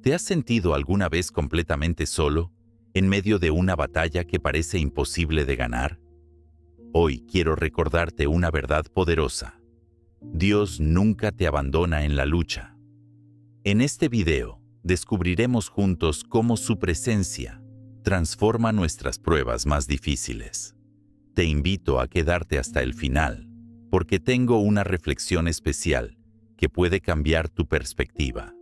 ¿Te has sentido alguna vez completamente solo, en medio de una batalla que parece imposible de ganar? Hoy quiero recordarte una verdad poderosa. Dios nunca te abandona en la lucha. En este video, descubriremos juntos cómo su presencia transforma nuestras pruebas más difíciles. Te invito a quedarte hasta el final, porque tengo una reflexión especial que puede cambiar tu perspectiva.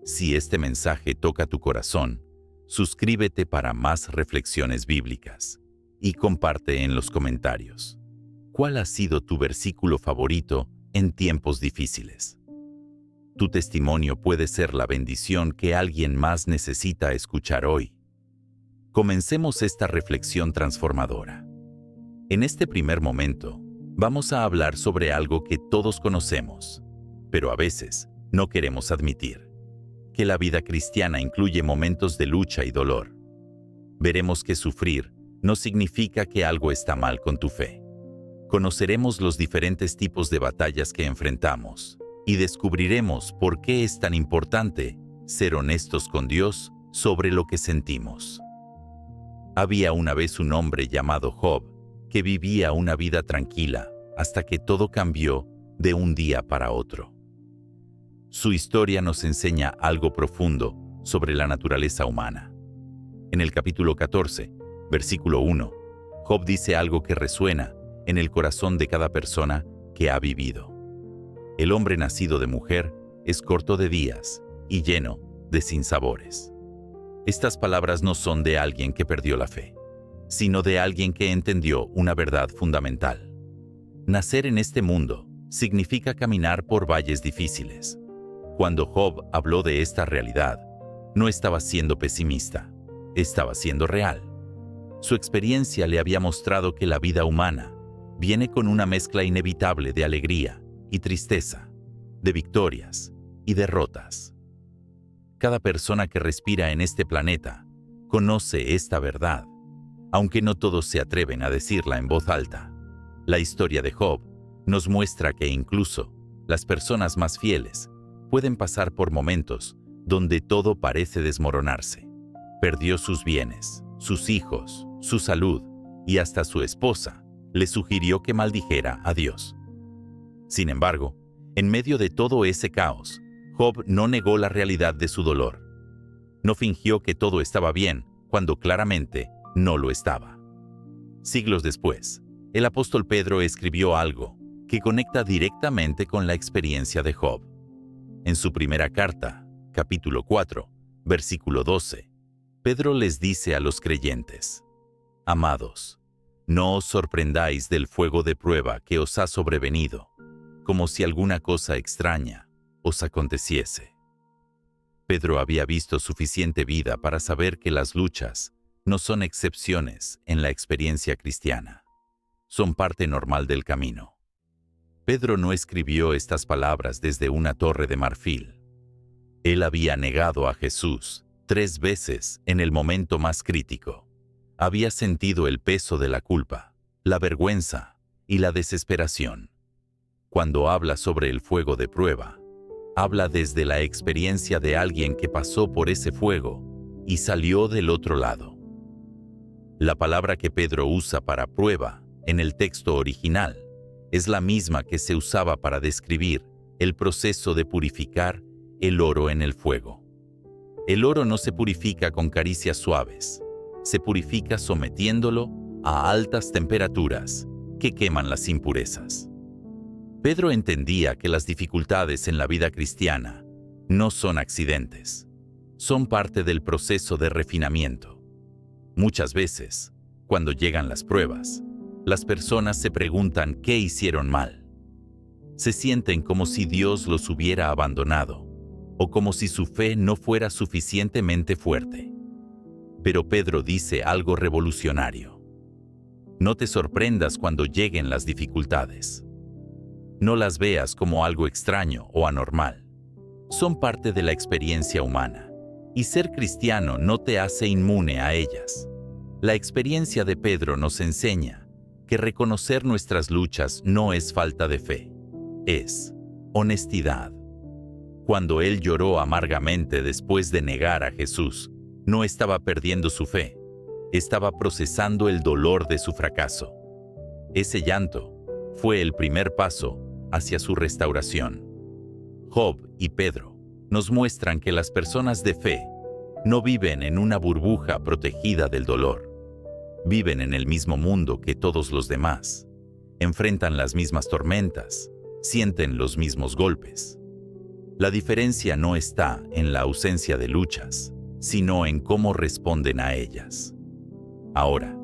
Si este mensaje toca tu corazón, suscríbete para más reflexiones bíblicas y comparte en los comentarios. ¿Cuál ha sido tu versículo favorito en tiempos difíciles? Tu testimonio puede ser la bendición que alguien más necesita escuchar hoy. Comencemos esta reflexión transformadora. En este primer momento, vamos a hablar sobre algo que todos conocemos, pero a veces no queremos admitir: que la vida cristiana incluye momentos de lucha y dolor. Veremos que sufrir no significa que algo está mal con tu fe. Conoceremos los diferentes tipos de batallas que enfrentamos y descubriremos por qué es tan importante ser honestos con Dios sobre lo que sentimos. Había una vez un hombre llamado Job que vivía una vida tranquila hasta que todo cambió de un día para otro. Su historia nos enseña algo profundo sobre la naturaleza humana. En el capítulo 14, versículo 1, Job dice algo que resuena en el corazón de cada persona que ha vivido. El hombre nacido de mujer es corto de días y lleno de sinsabores. Estas palabras no son de alguien que perdió la fe, sino de alguien que entendió una verdad fundamental. Nacer en este mundo significa caminar por valles difíciles. Cuando Job habló de esta realidad, no estaba siendo pesimista, estaba siendo real. Su experiencia le había mostrado que la vida humana viene con una mezcla inevitable de alegría y tristeza, de victorias y derrotas. Cada persona que respira en este planeta conoce esta verdad, aunque no todos se atreven a decirla en voz alta. La historia de Job nos muestra que incluso las personas más fieles pueden pasar por momentos donde todo parece desmoronarse. Perdió sus bienes, sus hijos, su salud y hasta su esposa le sugirió que maldijera a Dios. Sin embargo, en medio de todo ese caos, Job no negó la realidad de su dolor. No fingió que todo estaba bien cuando claramente no lo estaba. Siglos después, el apóstol Pedro escribió algo que conecta directamente con la experiencia de Job. En su primera carta, capítulo 4, versículo 12, Pedro les dice a los creyentes: Amados, no os sorprendáis del fuego de prueba que os ha sobrevenido, como si alguna cosa extraña os aconteciese. Pedro había visto suficiente vida para saber que las luchas no son excepciones en la experiencia cristiana. Son parte normal del camino. Pedro no escribió estas palabras desde una torre de marfil. Él había negado a Jesús 3 veces en el momento más crítico. Había sentido el peso de la culpa, la vergüenza y la desesperación. Cuando habla sobre el fuego de prueba, habla desde la experiencia de alguien que pasó por ese fuego y salió del otro lado. La palabra que Pedro usa para prueba en el texto original es la misma que se usaba para describir el proceso de purificar el oro en el fuego. El oro no se purifica con caricias suaves, se purifica sometiéndolo a altas temperaturas que queman las impurezas. Pedro entendía que las dificultades en la vida cristiana no son accidentes, son parte del proceso de refinamiento. Muchas veces, cuando llegan las pruebas, las personas se preguntan qué hicieron mal. Se sienten como si Dios los hubiera abandonado o como si su fe no fuera suficientemente fuerte. Pero Pedro dice algo revolucionario: no te sorprendas cuando lleguen las dificultades. No las veas como algo extraño o anormal. Son parte de la experiencia humana, y ser cristiano no te hace inmune a ellas. La experiencia de Pedro nos enseña que reconocer nuestras luchas no es falta de fe, es honestidad. Cuando él lloró amargamente después de negar a Jesús, no estaba perdiendo su fe, estaba procesando el dolor de su fracaso. Ese llanto fue el primer paso hacia su restauración. Job y Pedro nos muestran que las personas de fe no viven en una burbuja protegida del dolor. Viven en el mismo mundo que todos los demás. Enfrentan las mismas tormentas, sienten los mismos golpes. La diferencia no está en la ausencia de luchas, sino en cómo responden a ellas. Ahora,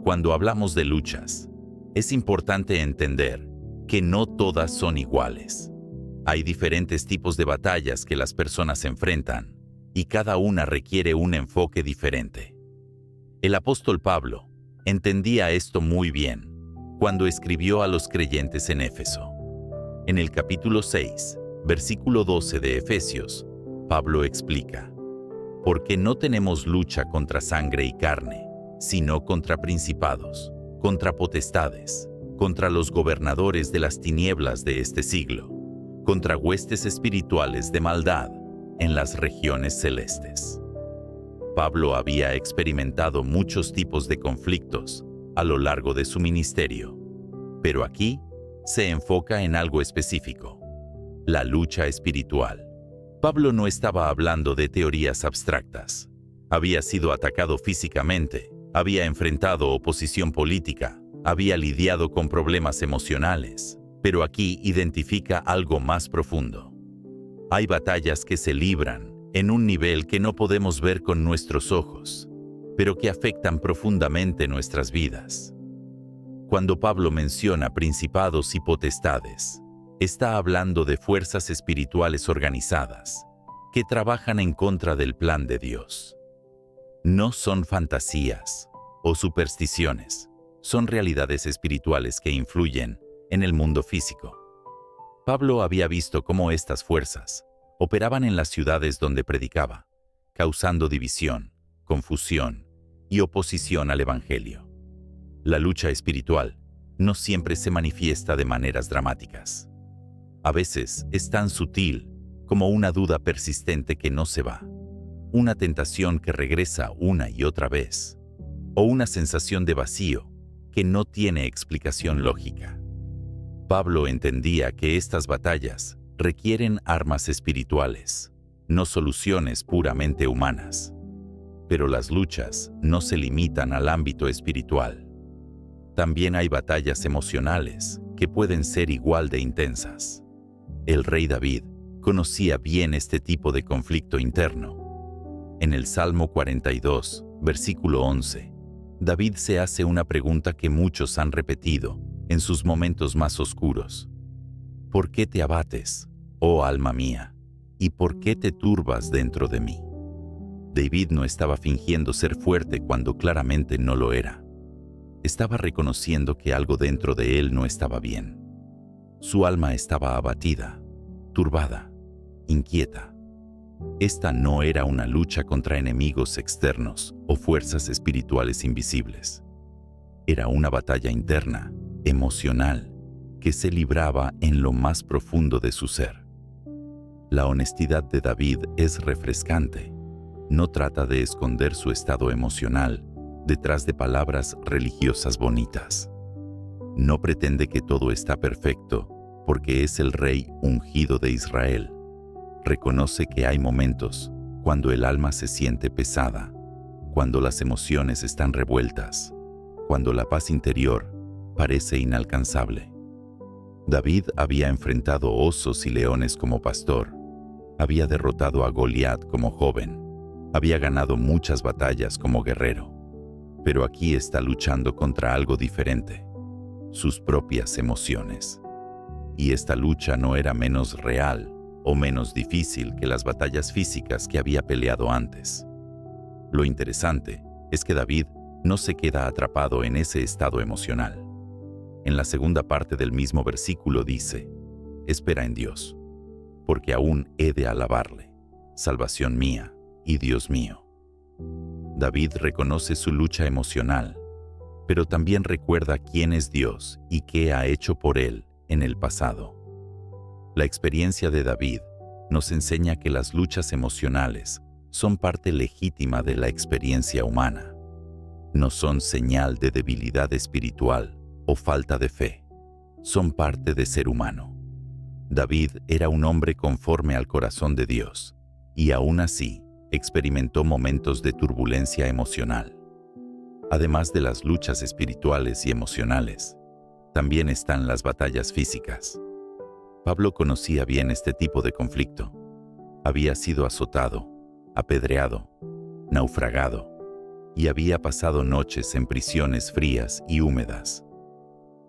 cuando hablamos de luchas, es importante entender que no todas son iguales. Hay diferentes tipos de batallas que las personas enfrentan, y cada una requiere un enfoque diferente. El apóstol Pablo entendía esto muy bien cuando escribió a los creyentes en Éfeso. En el capítulo 6, versículo 12 de Efesios, Pablo explica: porque no tenemos lucha contra sangre y carne, sino contra principados, contra potestades, contra los gobernadores de las tinieblas de este siglo, contra huestes espirituales de maldad en las regiones celestes. Pablo había experimentado muchos tipos de conflictos a lo largo de su ministerio, pero aquí se enfoca en algo específico: la lucha espiritual. Pablo no estaba hablando de teorías abstractas. Había sido atacado físicamente, había enfrentado oposición política, había lidiado con problemas emocionales, pero aquí identifica algo más profundo. Hay batallas que se libran en un nivel que no podemos ver con nuestros ojos, pero que afectan profundamente nuestras vidas. Cuando Pablo menciona principados y potestades, está hablando de fuerzas espirituales organizadas que trabajan en contra del plan de Dios. No son fantasías o supersticiones, son realidades espirituales que influyen en el mundo físico. Pablo había visto cómo estas fuerzas operaban en las ciudades donde predicaba, causando división, confusión y oposición al Evangelio. La lucha espiritual no siempre se manifiesta de maneras dramáticas. A veces es tan sutil como una duda persistente que no se va, una tentación que regresa una y otra vez, o una sensación de vacío que no tiene explicación lógica. Pablo entendía que estas batallas requieren armas espirituales, no soluciones puramente humanas. Pero las luchas no se limitan al ámbito espiritual. También hay batallas emocionales que pueden ser igual de intensas. El rey David conocía bien este tipo de conflicto interno. En el Salmo 42, versículo 11, David se hace una pregunta que muchos han repetido en sus momentos más oscuros. ¿Por qué te abates, oh alma mía? ¿Y por qué te turbas dentro de mí? David no estaba fingiendo ser fuerte cuando claramente no lo era. Estaba reconociendo que algo dentro de él no estaba bien. Su alma estaba abatida, turbada, inquieta. Esta no era una lucha contra enemigos externos o fuerzas espirituales invisibles. Era una batalla interna, emocional, que se libraba en lo más profundo de su ser. La honestidad de David es refrescante. No trata de esconder su estado emocional detrás de palabras religiosas bonitas. No pretende que todo está perfecto porque es el rey ungido de Israel. Reconoce que hay momentos cuando el alma se siente pesada, cuando las emociones están revueltas, cuando la paz interior parece inalcanzable. David había enfrentado osos y leones como pastor, había derrotado a Goliat como joven, había ganado muchas batallas como guerrero, pero aquí está luchando contra algo diferente, sus propias emociones. Y esta lucha no era menos real o menos difícil que las batallas físicas que había peleado antes. Lo interesante es que David no se queda atrapado en ese estado emocional. En la segunda parte del mismo versículo dice: espera en Dios, porque aún he de alabarle, salvación mía y Dios mío. David reconoce su lucha emocional, pero también recuerda quién es Dios y qué ha hecho por él en el pasado. La experiencia de David nos enseña que las luchas emocionales son parte legítima de la experiencia humana. No son señal de debilidad espiritual o falta de fe. Son parte de ser humano. David era un hombre conforme al corazón de Dios, y aún así experimentó momentos de turbulencia emocional. Además de las luchas espirituales y emocionales, también están las batallas físicas. Pablo conocía bien este tipo de conflicto. Había sido azotado, apedreado, naufragado, y había pasado noches en prisiones frías y húmedas.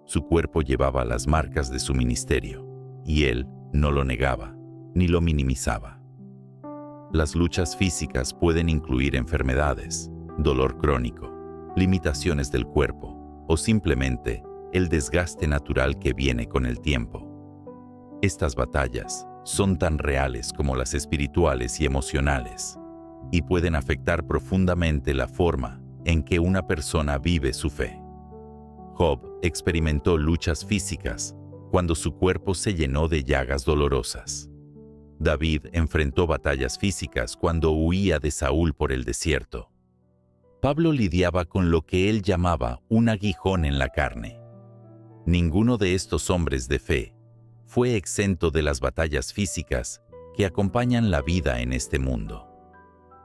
Su cuerpo llevaba las marcas de su ministerio, y él no lo negaba, ni lo minimizaba. Las luchas físicas pueden incluir enfermedades, dolor crónico, limitaciones del cuerpo, o simplemente el desgaste natural que viene con el tiempo. Estas batallas son tan reales como las espirituales y emocionales, y pueden afectar profundamente la forma en que una persona vive su fe. Job experimentó luchas físicas cuando su cuerpo se llenó de llagas dolorosas. David enfrentó batallas físicas cuando huía de Saúl por el desierto. Pablo lidiaba con lo que él llamaba un aguijón en la carne. Ninguno de estos hombres de fe fue exento de las batallas físicas que acompañan la vida en este mundo.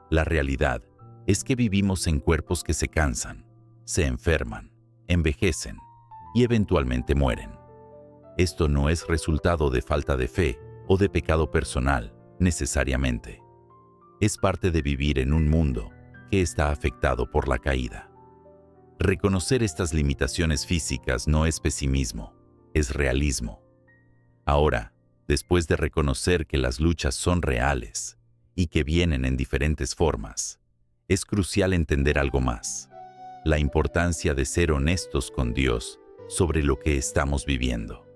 La realidad es que vivimos en cuerpos que se cansan, se enferman, envejecen y eventualmente mueren. Esto no es resultado de falta de fe o de pecado personal, necesariamente. Es parte de vivir en un mundo que está afectado por la caída. Reconocer estas limitaciones físicas no es pesimismo, es realismo. Ahora, después de reconocer que las luchas son reales y que vienen en diferentes formas, es crucial entender algo más: la importancia de ser honestos con Dios sobre lo que estamos viviendo.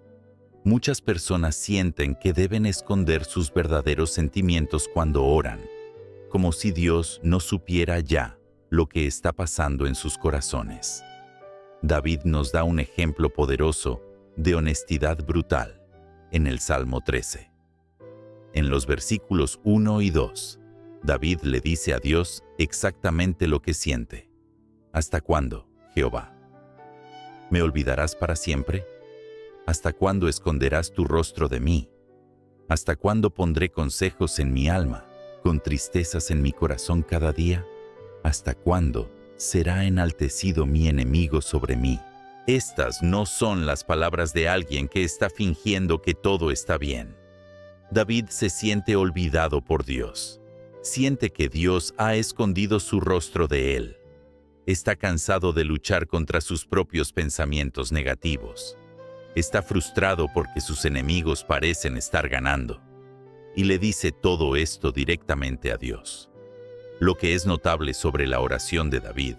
Muchas personas sienten que deben esconder sus verdaderos sentimientos cuando oran, como si Dios no supiera ya lo que está pasando en sus corazones. David nos da un ejemplo poderoso de honestidad brutal en el Salmo 13. En los versículos 1 y 2, David le dice a Dios exactamente lo que siente. ¿Hasta cuándo, Jehová? ¿Me olvidarás para siempre? ¿Hasta cuándo esconderás tu rostro de mí? ¿Hasta cuándo pondré consejos en mi alma, con tristezas en mi corazón cada día? ¿Hasta cuándo será enaltecido mi enemigo sobre mí? Estas no son las palabras de alguien que está fingiendo que todo está bien. David se siente olvidado por Dios. Siente que Dios ha escondido su rostro de él. Está cansado de luchar contra sus propios pensamientos negativos. Está frustrado porque sus enemigos parecen estar ganando. Y le dice todo esto directamente a Dios. Lo que es notable sobre la oración de David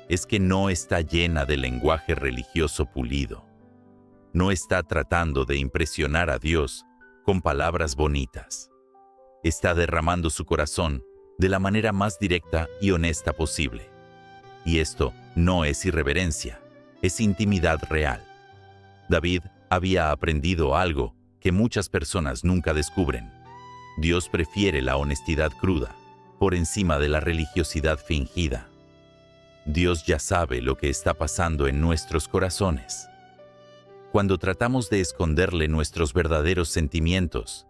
es que no está llena de lenguaje religioso pulido. No está tratando de impresionar a Dios con palabras bonitas. Está derramando su corazón de la manera más directa y honesta posible. Y esto no es irreverencia, es intimidad real. David había aprendido algo que muchas personas nunca descubren. Dios prefiere la honestidad cruda por encima de la religiosidad fingida. Dios ya sabe lo que está pasando en nuestros corazones. Cuando tratamos de esconderle nuestros verdaderos sentimientos,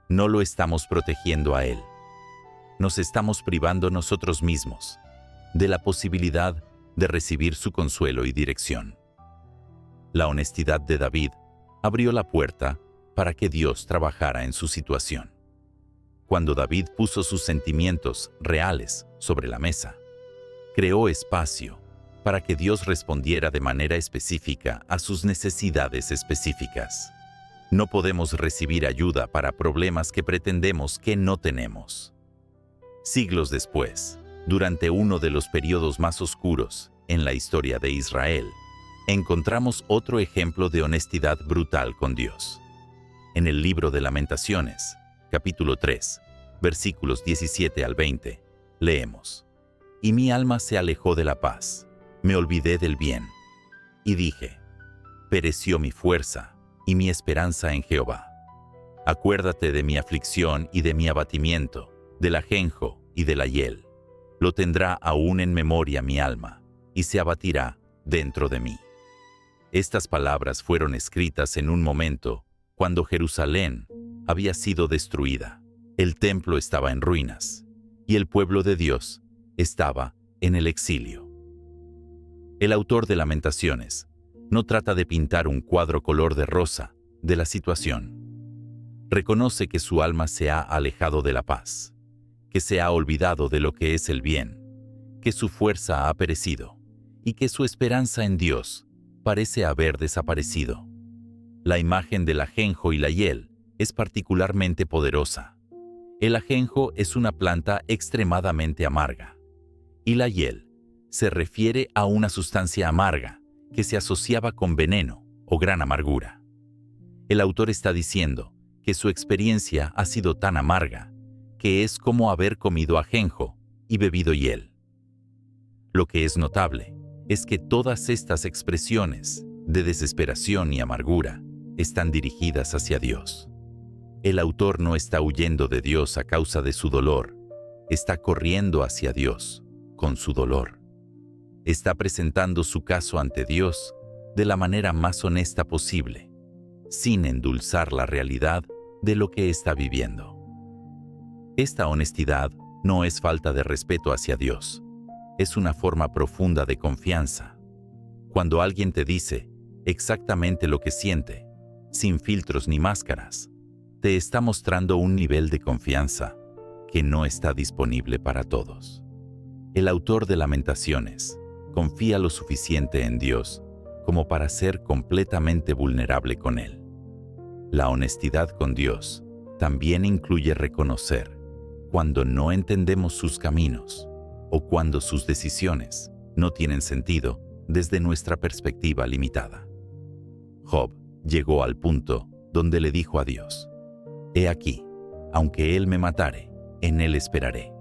no lo estamos protegiendo a Él. Nos estamos privando nosotros mismos de la posibilidad de recibir su consuelo y dirección. La honestidad de David abrió la puerta para que Dios trabajara en su situación. Cuando David puso sus sentimientos reales sobre la mesa, creó espacio para que Dios respondiera de manera específica a sus necesidades específicas. No podemos recibir ayuda para problemas que pretendemos que no tenemos. Siglos después, durante uno de los periodos más oscuros en la historia de Israel, encontramos otro ejemplo de honestidad brutal con Dios. En el libro de Lamentaciones, capítulo 3, versículos 17 al 20, leemos: «Y mi alma se alejó de la paz, me olvidé del bien, y dije, pereció mi fuerza y mi esperanza en Jehová. Acuérdate de mi aflicción y de mi abatimiento, del ajenjo y de la hiel. Lo tendrá aún en memoria mi alma, y se abatirá dentro de mí. Estas palabras fueron escritas en un momento cuando Jerusalén había sido destruida. El templo estaba en ruinas, y el pueblo de Dios estaba en el exilio. El autor de Lamentaciones no trata de pintar un cuadro color de rosa de la situación. Reconoce que su alma se ha alejado de la paz, que se ha olvidado de lo que es el bien, que su fuerza ha perecido y que su esperanza en Dios parece haber desaparecido. La imagen del ajenjo y la hiel es particularmente poderosa. El ajenjo es una planta extremadamente amarga, y la hiel se refiere a una sustancia amarga que se asociaba con veneno o gran amargura. El autor está diciendo que su experiencia ha sido tan amarga que es como haber comido ajenjo y bebido hiel. Lo que es notable es que todas estas expresiones de desesperación y amargura están dirigidas hacia Dios. El autor no está huyendo de Dios a causa de su dolor, está corriendo hacia Dios con su dolor. Está presentando su caso ante Dios de la manera más honesta posible, sin endulzar la realidad de lo que está viviendo. Esta honestidad no es falta de respeto hacia Dios, es una forma profunda de confianza. Cuando alguien te dice exactamente lo que siente, sin filtros ni máscaras, te está mostrando un nivel de confianza que no está disponible para todos. El autor de Lamentaciones confía lo suficiente en Dios como para ser completamente vulnerable con Él. La honestidad con Dios también incluye reconocer cuando no entendemos sus caminos o cuando sus decisiones no tienen sentido desde nuestra perspectiva limitada. Job llegó al punto donde le dijo a Dios: «He aquí, aunque Él me matare, en Él esperaré.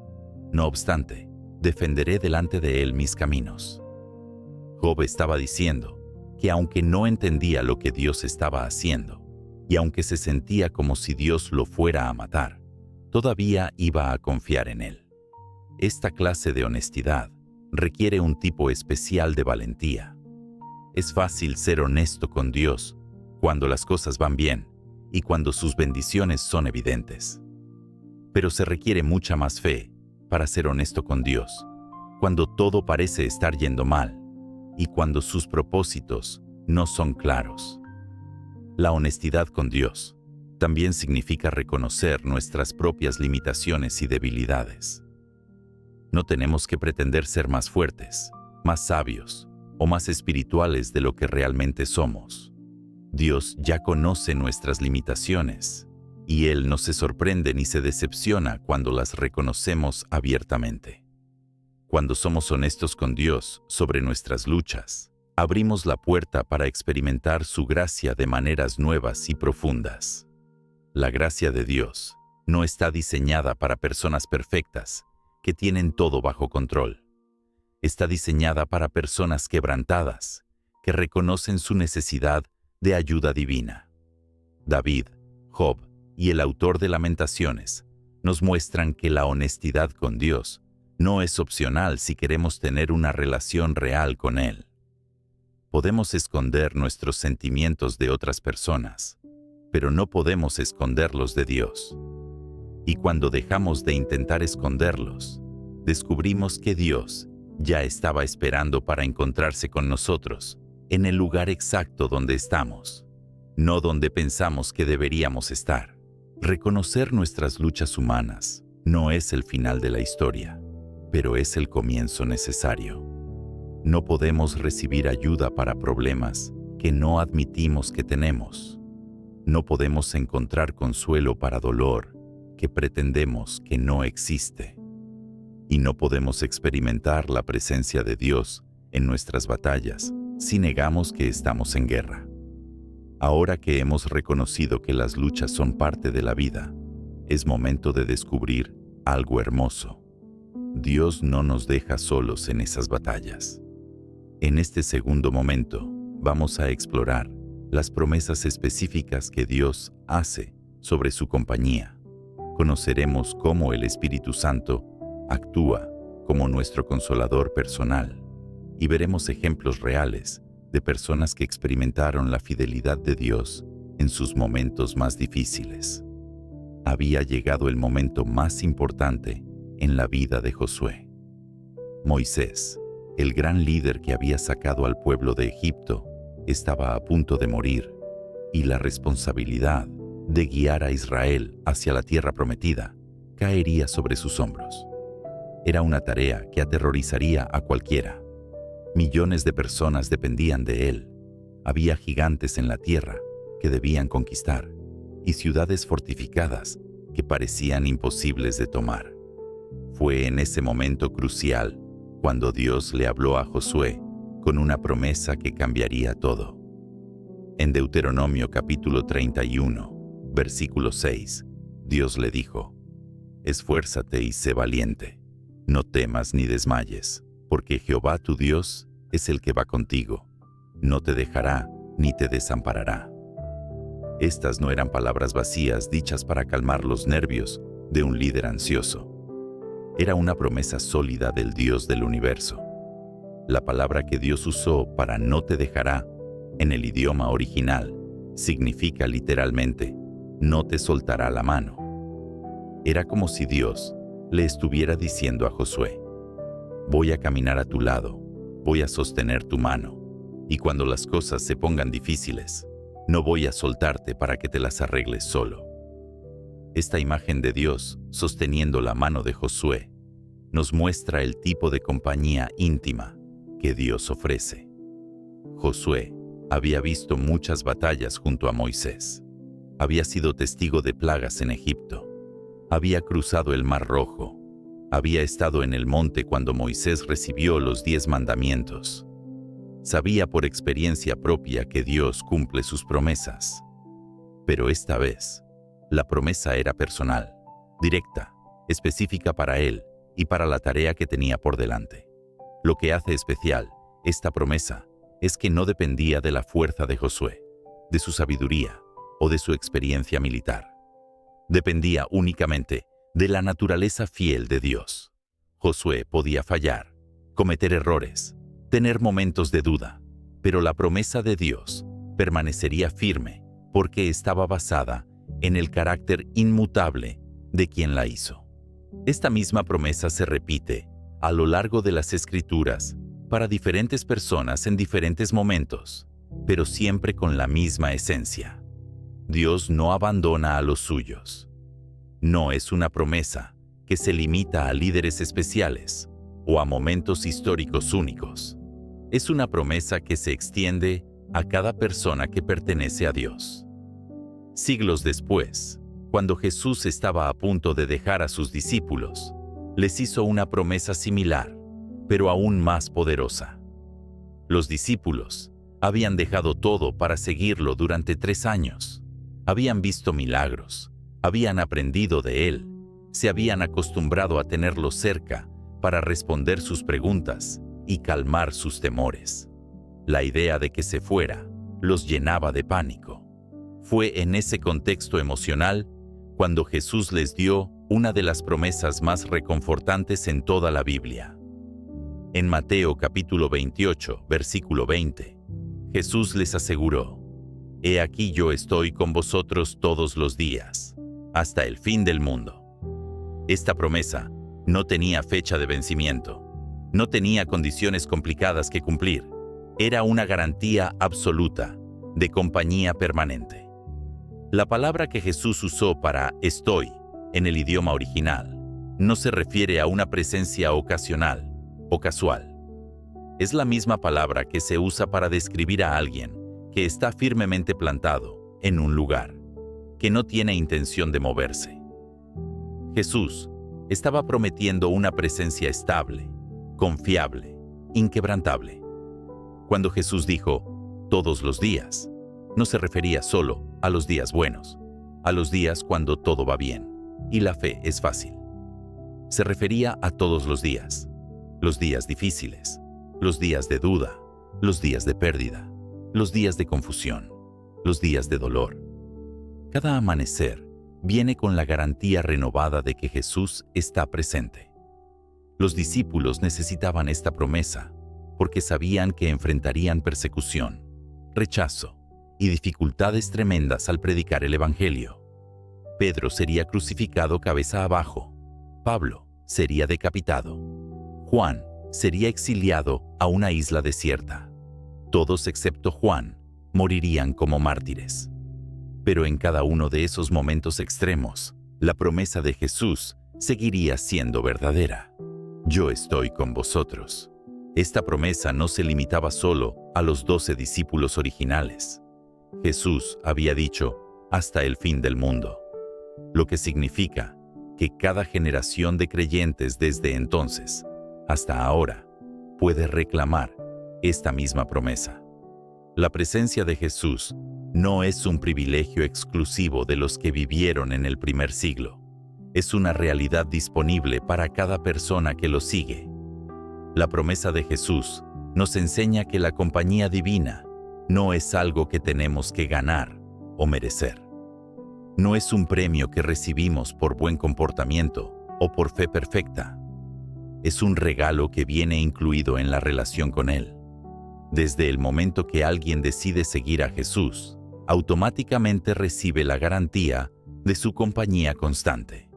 No obstante, defenderé delante de Él mis caminos». Job estaba diciendo que aunque no entendía lo que Dios estaba haciendo, y aunque se sentía como si Dios lo fuera a matar, todavía iba a confiar en Él. Esta clase de honestidad requiere un tipo especial de valentía. Es fácil ser honesto con Dios cuando las cosas van bien y cuando sus bendiciones son evidentes. Pero se requiere mucha más fe para ser honesto con Dios cuando todo parece estar yendo mal y cuando sus propósitos no son claros. La honestidad con Dios también significa reconocer nuestras propias limitaciones y debilidades. No tenemos que pretender ser más fuertes, más sabios o más espirituales de lo que realmente somos. Dios ya conoce nuestras limitaciones y Él no se sorprende ni se decepciona cuando las reconocemos abiertamente. Cuando somos honestos con Dios sobre nuestras luchas, abrimos la puerta para experimentar su gracia de maneras nuevas y profundas. La gracia de Dios no está diseñada para personas perfectas que tienen todo bajo control. Está diseñada para personas quebrantadas que reconocen su necesidad de ayuda divina. David, Job y el autor de Lamentaciones nos muestran que la honestidad con Dios no es opcional si queremos tener una relación real con Él. Podemos esconder nuestros sentimientos de otras personas, pero no podemos esconderlos de Dios. Y cuando dejamos de intentar esconderlos, descubrimos que Dios ya estaba esperando para encontrarse con nosotros en el lugar exacto donde estamos, no donde pensamos que deberíamos estar. Reconocer nuestras luchas humanas no es el final de la historia, pero es el comienzo necesario. No podemos recibir ayuda para problemas que no admitimos que tenemos. No podemos encontrar consuelo para dolor que pretendemos que no existe. Y no podemos experimentar la presencia de Dios en nuestras batallas si negamos que estamos en guerra. Ahora que hemos reconocido que las luchas son parte de la vida, es momento de descubrir algo hermoso. Dios no nos deja solos en esas batallas. En este segundo momento, vamos a explorar las promesas específicas que Dios hace sobre su compañía. Conoceremos cómo el Espíritu Santo actúa como nuestro consolador personal y veremos ejemplos reales de personas que experimentaron la fidelidad de Dios en sus momentos más difíciles. Había llegado el momento más importante en la vida de Josué. Moisés, el gran líder que había sacado al pueblo de Egipto, estaba a punto de morir, y la responsabilidad de guiar a Israel hacia la tierra prometida caería sobre sus hombros. Era una tarea que aterrorizaría a cualquiera. Millones de personas dependían de él. Había gigantes en la tierra que debían conquistar y ciudades fortificadas que parecían imposibles de tomar. Fue en ese momento crucial cuando Dios le habló a Josué con una promesa que cambiaría todo. En Deuteronomio capítulo 31, versículo 6, Dios le dijo: «Esfuérzate y sé valiente, no temas ni desmayes, porque Jehová tu Dios es el que va contigo, no te dejará ni te desamparará». Estas no eran palabras vacías dichas para calmar los nervios de un líder ansioso. Era una promesa sólida del Dios del universo. La palabra que Dios usó para «no te dejará» en el idioma original significa literalmente «no te soltará la mano». Era como si Dios le estuviera diciendo a Josué: «Voy a caminar a tu lado, voy a sostener tu mano, y cuando las cosas se pongan difíciles, no voy a soltarte para que te las arregles solo». Esta imagen de Dios sosteniendo la mano de Josué nos muestra el tipo de compañía íntima que Dios ofrece. Josué había visto muchas batallas junto a Moisés. Había sido testigo de plagas en Egipto. Había cruzado el Mar Rojo. Había estado en el monte cuando Moisés recibió los 10 mandamientos. Sabía por experiencia propia que Dios cumple sus promesas. Pero esta vez, la promesa era personal, directa, específica para él y para la tarea que tenía por delante. Lo que hace especial esta promesa es que no dependía de la fuerza de Josué, de su sabiduría o de su experiencia militar. Dependía únicamente de la naturaleza fiel de Dios. Josué podía fallar, cometer errores, tener momentos de duda, pero la promesa de Dios permanecería firme porque estaba basada en el carácter inmutable de quien la hizo. Esta misma promesa se repite a lo largo de las Escrituras para diferentes personas en diferentes momentos, pero siempre con la misma esencia. Dios no abandona a los suyos. No es una promesa que se limita a líderes especiales o a momentos históricos únicos. Es una promesa que se extiende a cada persona que pertenece a Dios. Siglos después, cuando Jesús estaba a punto de dejar a sus discípulos, les hizo una promesa similar, pero aún más poderosa. Los discípulos habían dejado todo para seguirlo durante 3 años. Habían visto milagros, habían aprendido de él, se habían acostumbrado a tenerlo cerca para responder sus preguntas y calmar sus temores. La idea de que se fuera los llenaba de pánico. Fue en ese contexto emocional cuando Jesús les dio una de las promesas más reconfortantes en toda la Biblia. En Mateo capítulo 28, versículo 20, Jesús les aseguró: «He aquí yo estoy con vosotros todos los días, hasta el fin del mundo». Esta promesa no tenía fecha de vencimiento, no tenía condiciones complicadas que cumplir. Era una garantía absoluta de compañía permanente. La palabra que Jesús usó para «estoy» en el idioma original no se refiere a una presencia ocasional o casual. Es la misma palabra que se usa para describir a alguien que está firmemente plantado en un lugar, que no tiene intención de moverse. Jesús estaba prometiendo una presencia estable, confiable, inquebrantable. Cuando Jesús dijo «todos los días», no se refería solo a los días buenos, a los días cuando todo va bien y la fe es fácil. Se refería a todos los días difíciles, los días de duda, los días de pérdida, los días de confusión, los días de dolor. Cada amanecer viene con la garantía renovada de que Jesús está presente. Los discípulos necesitaban esta promesa porque sabían que enfrentarían persecución, rechazo y dificultades tremendas al predicar el Evangelio. Pedro sería crucificado cabeza abajo, Pablo sería decapitado, Juan sería exiliado a una isla desierta. Todos excepto Juan morirían como mártires. Pero en cada uno de esos momentos extremos, la promesa de Jesús seguiría siendo verdadera. Yo estoy con vosotros. Esta promesa no se limitaba solo a los 12 discípulos originales. Jesús había dicho, hasta el fin del mundo, lo que significa que cada generación de creyentes desde entonces hasta ahora puede reclamar esta misma promesa. La presencia de Jesús no es un privilegio exclusivo de los que vivieron en el primer siglo. Es una realidad disponible para cada persona que lo sigue. La promesa de Jesús nos enseña que la compañía divina no es algo que tenemos que ganar o merecer. No es un premio que recibimos por buen comportamiento o por fe perfecta. Es un regalo que viene incluido en la relación con Él. Desde el momento que alguien decide seguir a Jesús, automáticamente recibe la garantía de su compañía constante.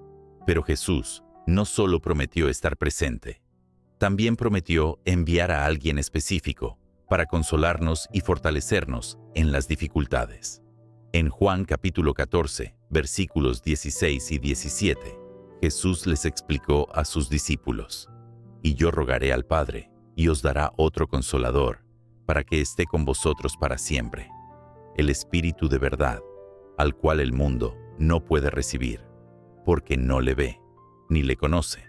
Pero Jesús no solo prometió estar presente, también prometió enviar a alguien específico para consolarnos y fortalecernos en las dificultades. En Juan capítulo 14, versículos 16 y 17, Jesús les explicó a sus discípulos: «Y yo rogaré al Padre, y os dará otro Consolador, para que esté con vosotros para siempre, el Espíritu de verdad, al cual el mundo no puede recibir, porque no le ve, ni le conoce.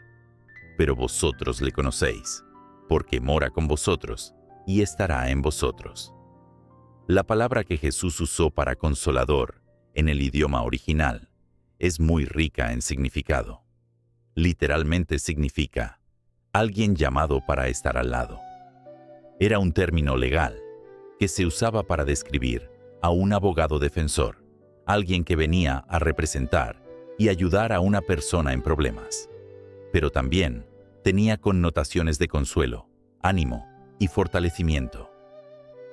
Pero vosotros le conocéis, porque mora con vosotros y estará en vosotros». La palabra que Jesús usó para consolador en el idioma original es muy rica en significado. Literalmente significa alguien llamado para estar al lado. Era un término legal que se usaba para describir a un abogado defensor, alguien que venía a representar y ayudar a una persona en problemas. Pero también tenía connotaciones de consuelo, ánimo y fortalecimiento.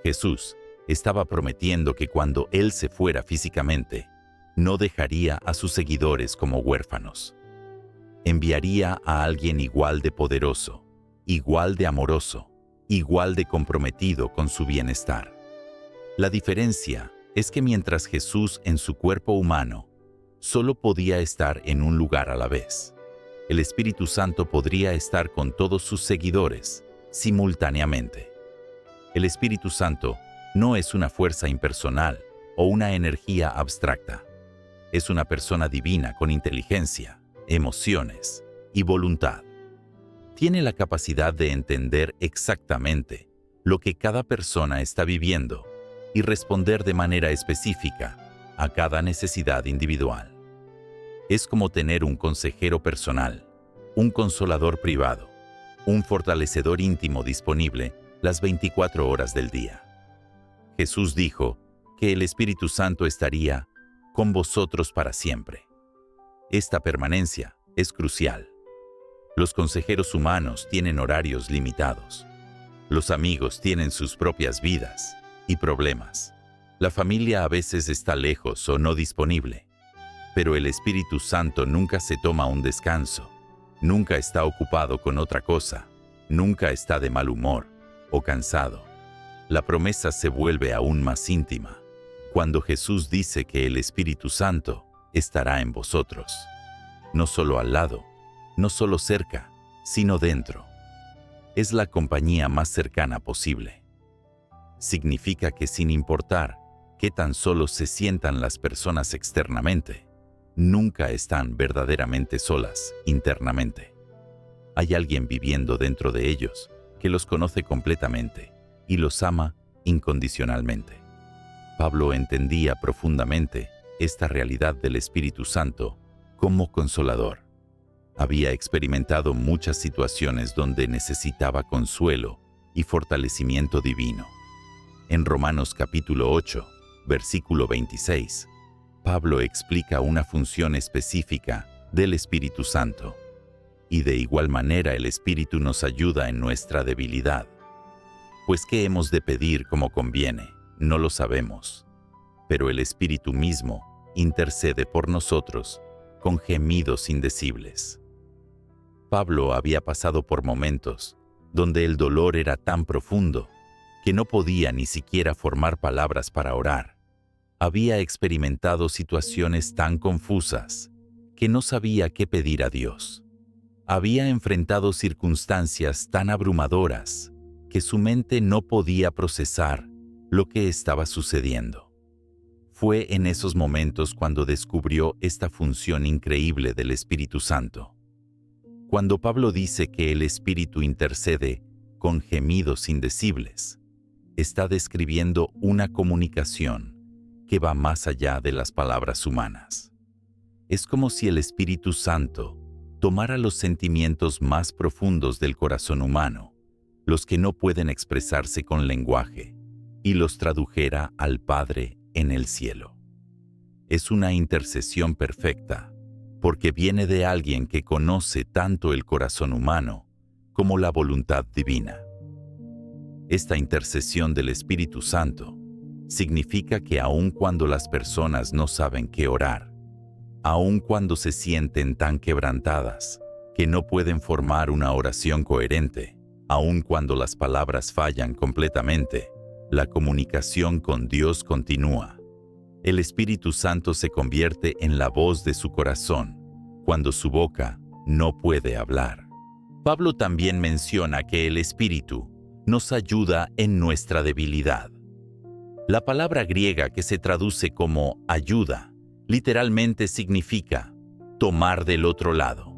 Jesús estaba prometiendo que cuando Él se fuera físicamente, no dejaría a sus seguidores como huérfanos. Enviaría a alguien igual de poderoso, igual de amoroso, igual de comprometido con su bienestar. La diferencia es que mientras Jesús en su cuerpo humano solo podía estar en un lugar a la vez, el Espíritu Santo podría estar con todos sus seguidores simultáneamente. El Espíritu Santo no es una fuerza impersonal o una energía abstracta. Es una persona divina con inteligencia, emociones y voluntad. Tiene la capacidad de entender exactamente lo que cada persona está viviendo y responder de manera específica a cada necesidad individual. Es como tener un consejero personal, un consolador privado, un fortalecedor íntimo disponible las 24 horas del día. Jesús dijo que el Espíritu Santo estaría con vosotros para siempre. Esta permanencia es crucial. Los consejeros humanos tienen horarios limitados. Los amigos tienen sus propias vidas y problemas. La familia a veces está lejos o no disponible. Pero el Espíritu Santo nunca se toma un descanso, nunca está ocupado con otra cosa, nunca está de mal humor o cansado. La promesa se vuelve aún más íntima cuando Jesús dice que el Espíritu Santo estará en vosotros. No solo al lado, no solo cerca, sino dentro. Es la compañía más cercana posible. Significa que sin importar qué tan solo se sientan las personas externamente, nunca están verdaderamente solas internamente. Hay alguien viviendo dentro de ellos que los conoce completamente y los ama incondicionalmente. Pablo entendía profundamente esta realidad del Espíritu Santo como consolador. Había experimentado muchas situaciones donde necesitaba consuelo y fortalecimiento divino. En Romanos capítulo 8, versículo 26, Pablo explica una función específica del Espíritu Santo, y de igual manera el Espíritu nos ayuda en nuestra debilidad. Pues ¿qué hemos de pedir como conviene? No lo sabemos, pero el Espíritu mismo intercede por nosotros con gemidos indecibles. Pablo había pasado por momentos donde el dolor era tan profundo que no podía ni siquiera formar palabras para orar. Había experimentado situaciones tan confusas que no sabía qué pedir a Dios. Había enfrentado circunstancias tan abrumadoras que su mente no podía procesar lo que estaba sucediendo. Fue en esos momentos cuando descubrió esta función increíble del Espíritu Santo. Cuando Pablo dice que el Espíritu intercede con gemidos indecibles, está describiendo una comunicación que va más allá de las palabras humanas. Es como si el Espíritu Santo tomara los sentimientos más profundos del corazón humano, los que no pueden expresarse con lenguaje, y los tradujera al Padre en el cielo. Es una intercesión perfecta, porque viene de alguien que conoce tanto el corazón humano como la voluntad divina. Esta intercesión del Espíritu Santo significa que aun cuando las personas no saben qué orar, aun cuando se sienten tan quebrantadas que no pueden formar una oración coherente, aun cuando las palabras fallan completamente, la comunicación con Dios continúa. El Espíritu Santo se convierte en la voz de su corazón cuando su boca no puede hablar. Pablo también menciona que el Espíritu nos ayuda en nuestra debilidad. La palabra griega que se traduce como ayuda, literalmente significa tomar del otro lado.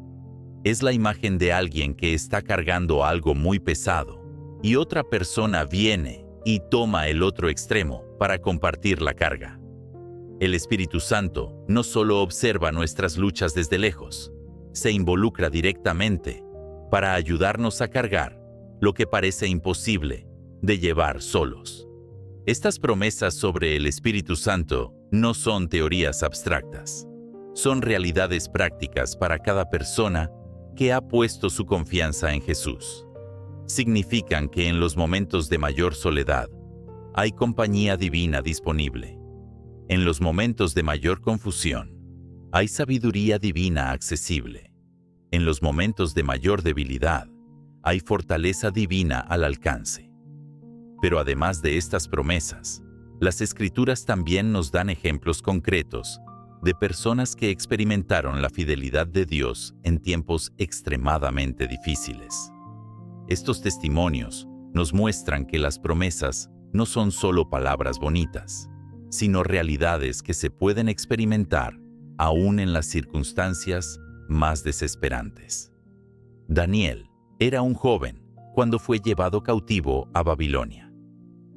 Es la imagen de alguien que está cargando algo muy pesado y otra persona viene y toma el otro extremo para compartir la carga. El Espíritu Santo no solo observa nuestras luchas desde lejos, se involucra directamente para ayudarnos a cargar lo que parece imposible de llevar solos. Estas promesas sobre el Espíritu Santo no son teorías abstractas, son realidades prácticas para cada persona que ha puesto su confianza en Jesús. Significan que en los momentos de mayor soledad hay compañía divina disponible. En los momentos de mayor confusión hay sabiduría divina accesible. En los momentos de mayor debilidad hay fortaleza divina al alcance. Pero además de estas promesas, las Escrituras también nos dan ejemplos concretos de personas que experimentaron la fidelidad de Dios en tiempos extremadamente difíciles. Estos testimonios nos muestran que las promesas no son solo palabras bonitas, sino realidades que se pueden experimentar aún en las circunstancias más desesperantes. Daniel era un joven cuando fue llevado cautivo a Babilonia.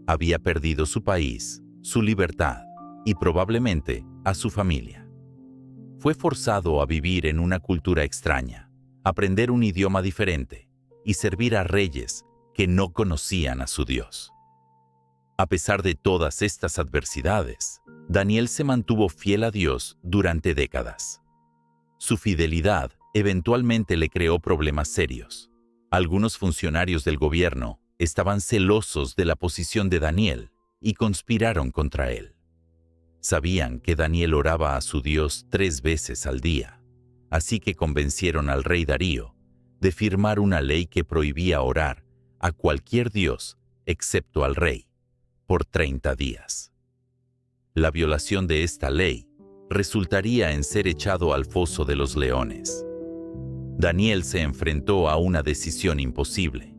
Había perdido su país, su libertad y probablemente a su familia. Fue forzado a vivir en una cultura extraña, aprender un idioma diferente y servir a reyes que no conocían a su Dios. A pesar de todas estas adversidades, Daniel se mantuvo fiel a Dios durante décadas. Su fidelidad eventualmente le creó problemas serios. Algunos funcionarios del gobierno estaban celosos de la posición de Daniel y conspiraron contra él. Sabían que Daniel oraba a su Dios 3 veces al día, así que convencieron al rey Darío de firmar una ley que prohibía orar a cualquier dios excepto al rey por 30 días. La violación de esta ley resultaría en ser echado al foso de los leones. Daniel se enfrentó a una decisión imposible: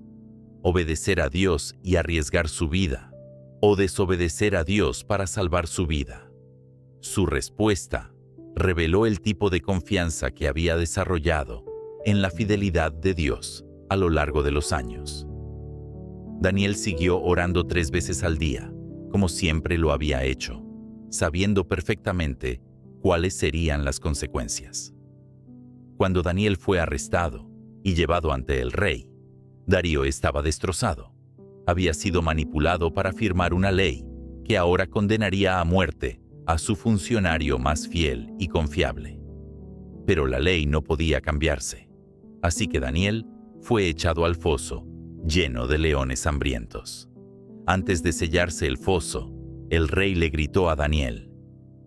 obedecer a Dios y arriesgar su vida, o desobedecer a Dios para salvar su vida. Su respuesta reveló el tipo de confianza que había desarrollado en la fidelidad de Dios a lo largo de los años. Daniel siguió orando 3 veces al día, como siempre lo había hecho, sabiendo perfectamente cuáles serían las consecuencias. Cuando Daniel fue arrestado y llevado ante el rey, Darío estaba destrozado. Había sido manipulado para firmar una ley que ahora condenaría a muerte a su funcionario más fiel y confiable. Pero la ley no podía cambiarse, así que Daniel fue echado al foso, lleno de leones hambrientos. Antes de sellarse el foso, el rey le gritó a Daniel: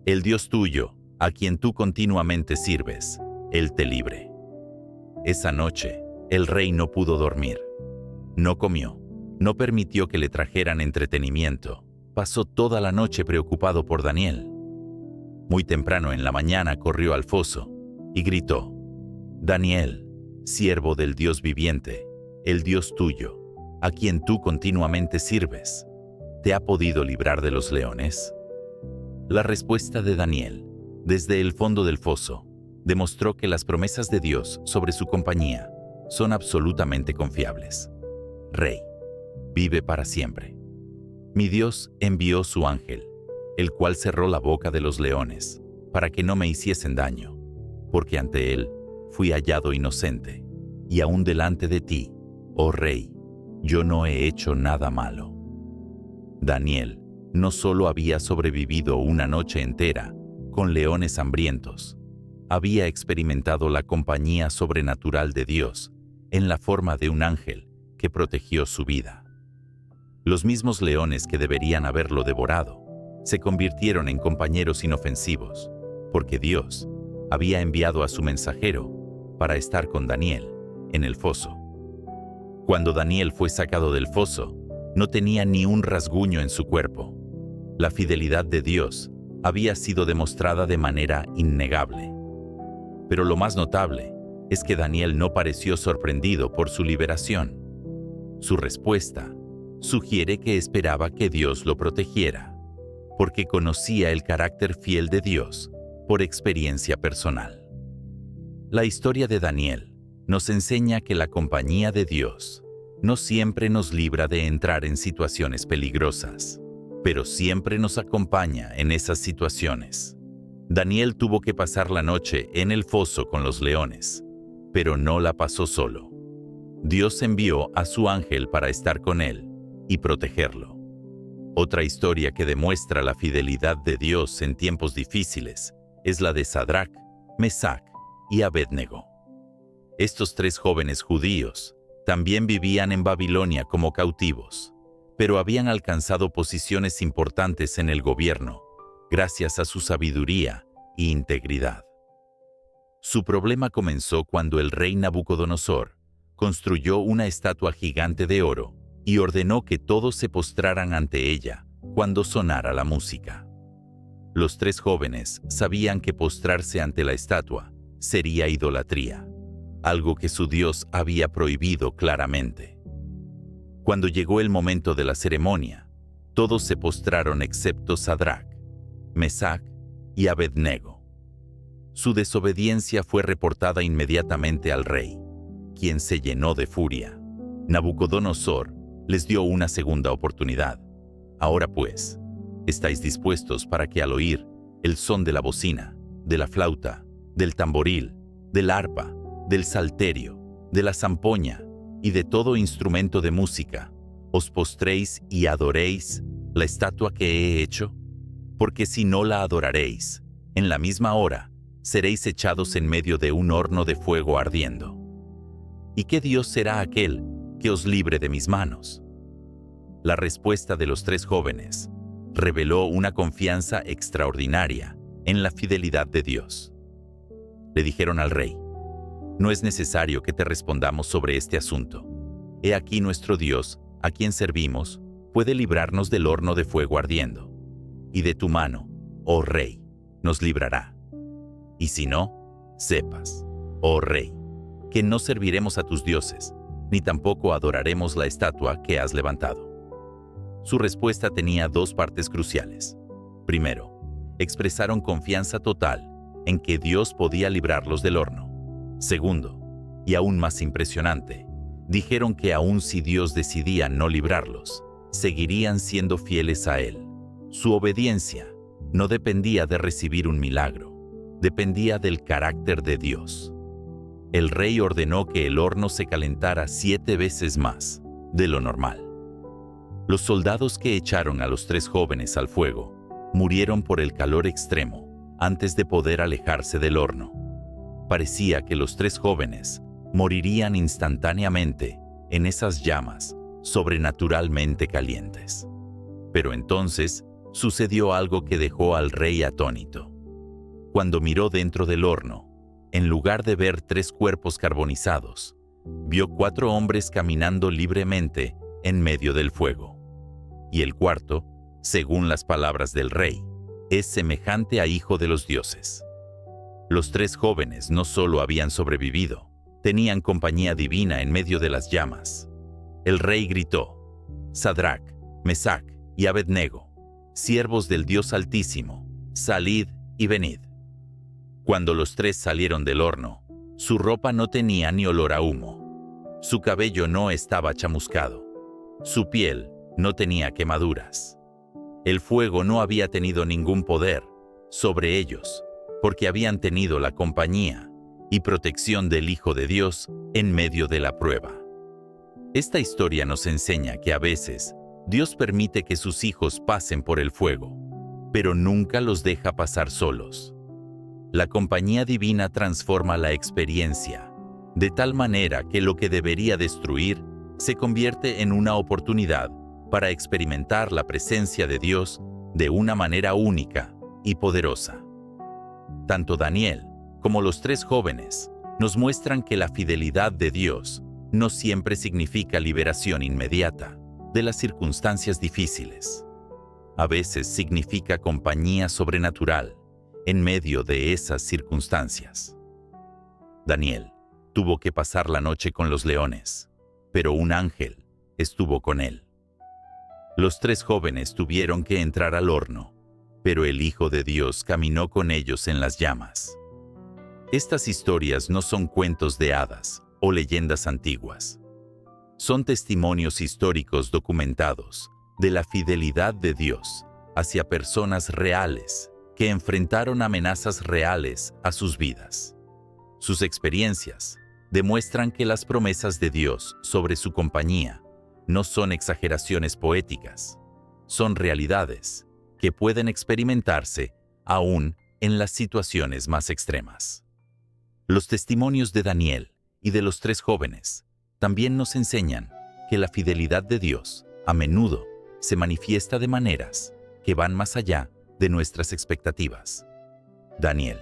«El Dios tuyo, a quien tú continuamente sirves, Él te libre». Esa noche, el rey no pudo dormir. No comió, no permitió que le trajeran entretenimiento. Pasó toda la noche preocupado por Daniel. Muy temprano en la mañana corrió al foso y gritó: «Daniel, siervo del Dios viviente, el Dios tuyo, a quien tú continuamente sirves, ¿te ha podido librar de los leones?». La respuesta de Daniel, desde el fondo del foso, demostró que las promesas de Dios sobre su compañía son absolutamente confiables. «Rey, vive para siempre. Mi Dios envió su ángel, el cual cerró la boca de los leones, para que no me hiciesen daño, porque ante él fui hallado inocente, y aún delante de ti, oh Rey, yo no he hecho nada malo». Daniel no solo había sobrevivido una noche entera con leones hambrientos, había experimentado la compañía sobrenatural de Dios en la forma de un ángel que protegió su vida. Los mismos leones que deberían haberlo devorado se convirtieron en compañeros inofensivos, porque Dios había enviado a su mensajero para estar con Daniel en el foso. Cuando Daniel fue sacado del foso, no tenía ni un rasguño en su cuerpo. La fidelidad de Dios había sido demostrada de manera innegable. Pero lo más notable es que Daniel no pareció sorprendido por su liberación. Su respuesta sugiere que esperaba que Dios lo protegiera, porque conocía el carácter fiel de Dios por experiencia personal. La historia de Daniel nos enseña que la compañía de Dios no siempre nos libra de entrar en situaciones peligrosas, pero siempre nos acompaña en esas situaciones. Daniel tuvo que pasar la noche en el foso con los leones, pero no la pasó solo. Dios envió a su ángel para estar con él y protegerlo. Otra historia que demuestra la fidelidad de Dios en tiempos difíciles es la de Sadrac, Mesac y Abednego. Estos tres jóvenes judíos también vivían en Babilonia como cautivos, pero habían alcanzado posiciones importantes en el gobierno gracias a su sabiduría e integridad. Su problema comenzó cuando el rey Nabucodonosor construyó una estatua gigante de oro y ordenó que todos se postraran ante ella cuando sonara la música. Los tres jóvenes sabían que postrarse ante la estatua sería idolatría, algo que su Dios había prohibido claramente. Cuando llegó el momento de la ceremonia, todos se postraron excepto Sadrac, Mesac y Abednego. Su desobediencia fue reportada inmediatamente al rey, quien se llenó de furia. Nabucodonosor les dio una segunda oportunidad. «Ahora pues, ¿estáis dispuestos para que al oír el son de la bocina, de la flauta, del tamboril, del arpa, del salterio, de la zampoña y de todo instrumento de música, os postréis y adoréis la estatua que he hecho? Porque si no la adoraréis, en la misma hora seréis echados en medio de un horno de fuego ardiendo. ¿Y qué Dios será aquel que os libre de mis manos?». La respuesta de los tres jóvenes reveló una confianza extraordinaria en la fidelidad de Dios. Le dijeron al rey: «No es necesario que te respondamos sobre este asunto. He aquí nuestro Dios, a quien servimos, puede librarnos del horno de fuego ardiendo, y de tu mano, oh rey, nos librará. Y si no, sepas, oh rey, que no serviremos a tus dioses, ni tampoco adoraremos la estatua que has levantado». Su respuesta tenía dos partes cruciales. Primero, expresaron confianza total en que Dios podía librarlos del horno. Segundo, y aún más impresionante, dijeron que aun si Dios decidía no librarlos, seguirían siendo fieles a Él. Su obediencia no dependía de recibir un milagro, dependía del carácter de Dios. El rey ordenó que el horno se calentara 7 veces más de lo normal. Los soldados que echaron a los tres jóvenes al fuego murieron por el calor extremo antes de poder alejarse del horno. Parecía que los 3 jóvenes morirían instantáneamente en esas llamas sobrenaturalmente calientes. Pero entonces sucedió algo que dejó al rey atónito. Cuando miró dentro del horno, en lugar de ver 3 cuerpos carbonizados, vio 4 hombres caminando libremente en medio del fuego. Y el cuarto, según las palabras del rey, es semejante a hijo de los dioses. Los 3 jóvenes no solo habían sobrevivido, tenían compañía divina en medio de las llamas. El rey gritó: Sadrac, Mesac y Abednego, siervos del Dios Altísimo, salid y venid. Cuando los 3 salieron del horno, su ropa no tenía ni olor a humo. Su cabello no estaba chamuscado. Su piel no tenía quemaduras. El fuego no había tenido ningún poder sobre ellos, porque habían tenido la compañía y protección del Hijo de Dios en medio de la prueba. Esta historia nos enseña que a veces Dios permite que sus hijos pasen por el fuego, pero nunca los deja pasar solos. La compañía divina transforma la experiencia, de tal manera que lo que debería destruir se convierte en una oportunidad para experimentar la presencia de Dios de una manera única y poderosa. Tanto Daniel como los 3 jóvenes nos muestran que la fidelidad de Dios no siempre significa liberación inmediata de las circunstancias difíciles. A veces significa compañía sobrenatural en medio de esas circunstancias. Daniel tuvo que pasar la noche con los leones, pero un ángel estuvo con él. Los 3 jóvenes tuvieron que entrar al horno, pero el Hijo de Dios caminó con ellos en las llamas. Estas historias no son cuentos de hadas o leyendas antiguas. Son testimonios históricos documentados de la fidelidad de Dios hacia personas reales que enfrentaron amenazas reales a sus vidas. Sus experiencias demuestran que las promesas de Dios sobre su compañía no son exageraciones poéticas, son realidades que pueden experimentarse aún en las situaciones más extremas. Los testimonios de Daniel y de los 3 jóvenes también nos enseñan que la fidelidad de Dios a menudo se manifiesta de maneras que van más allá de nuestras expectativas. Daniel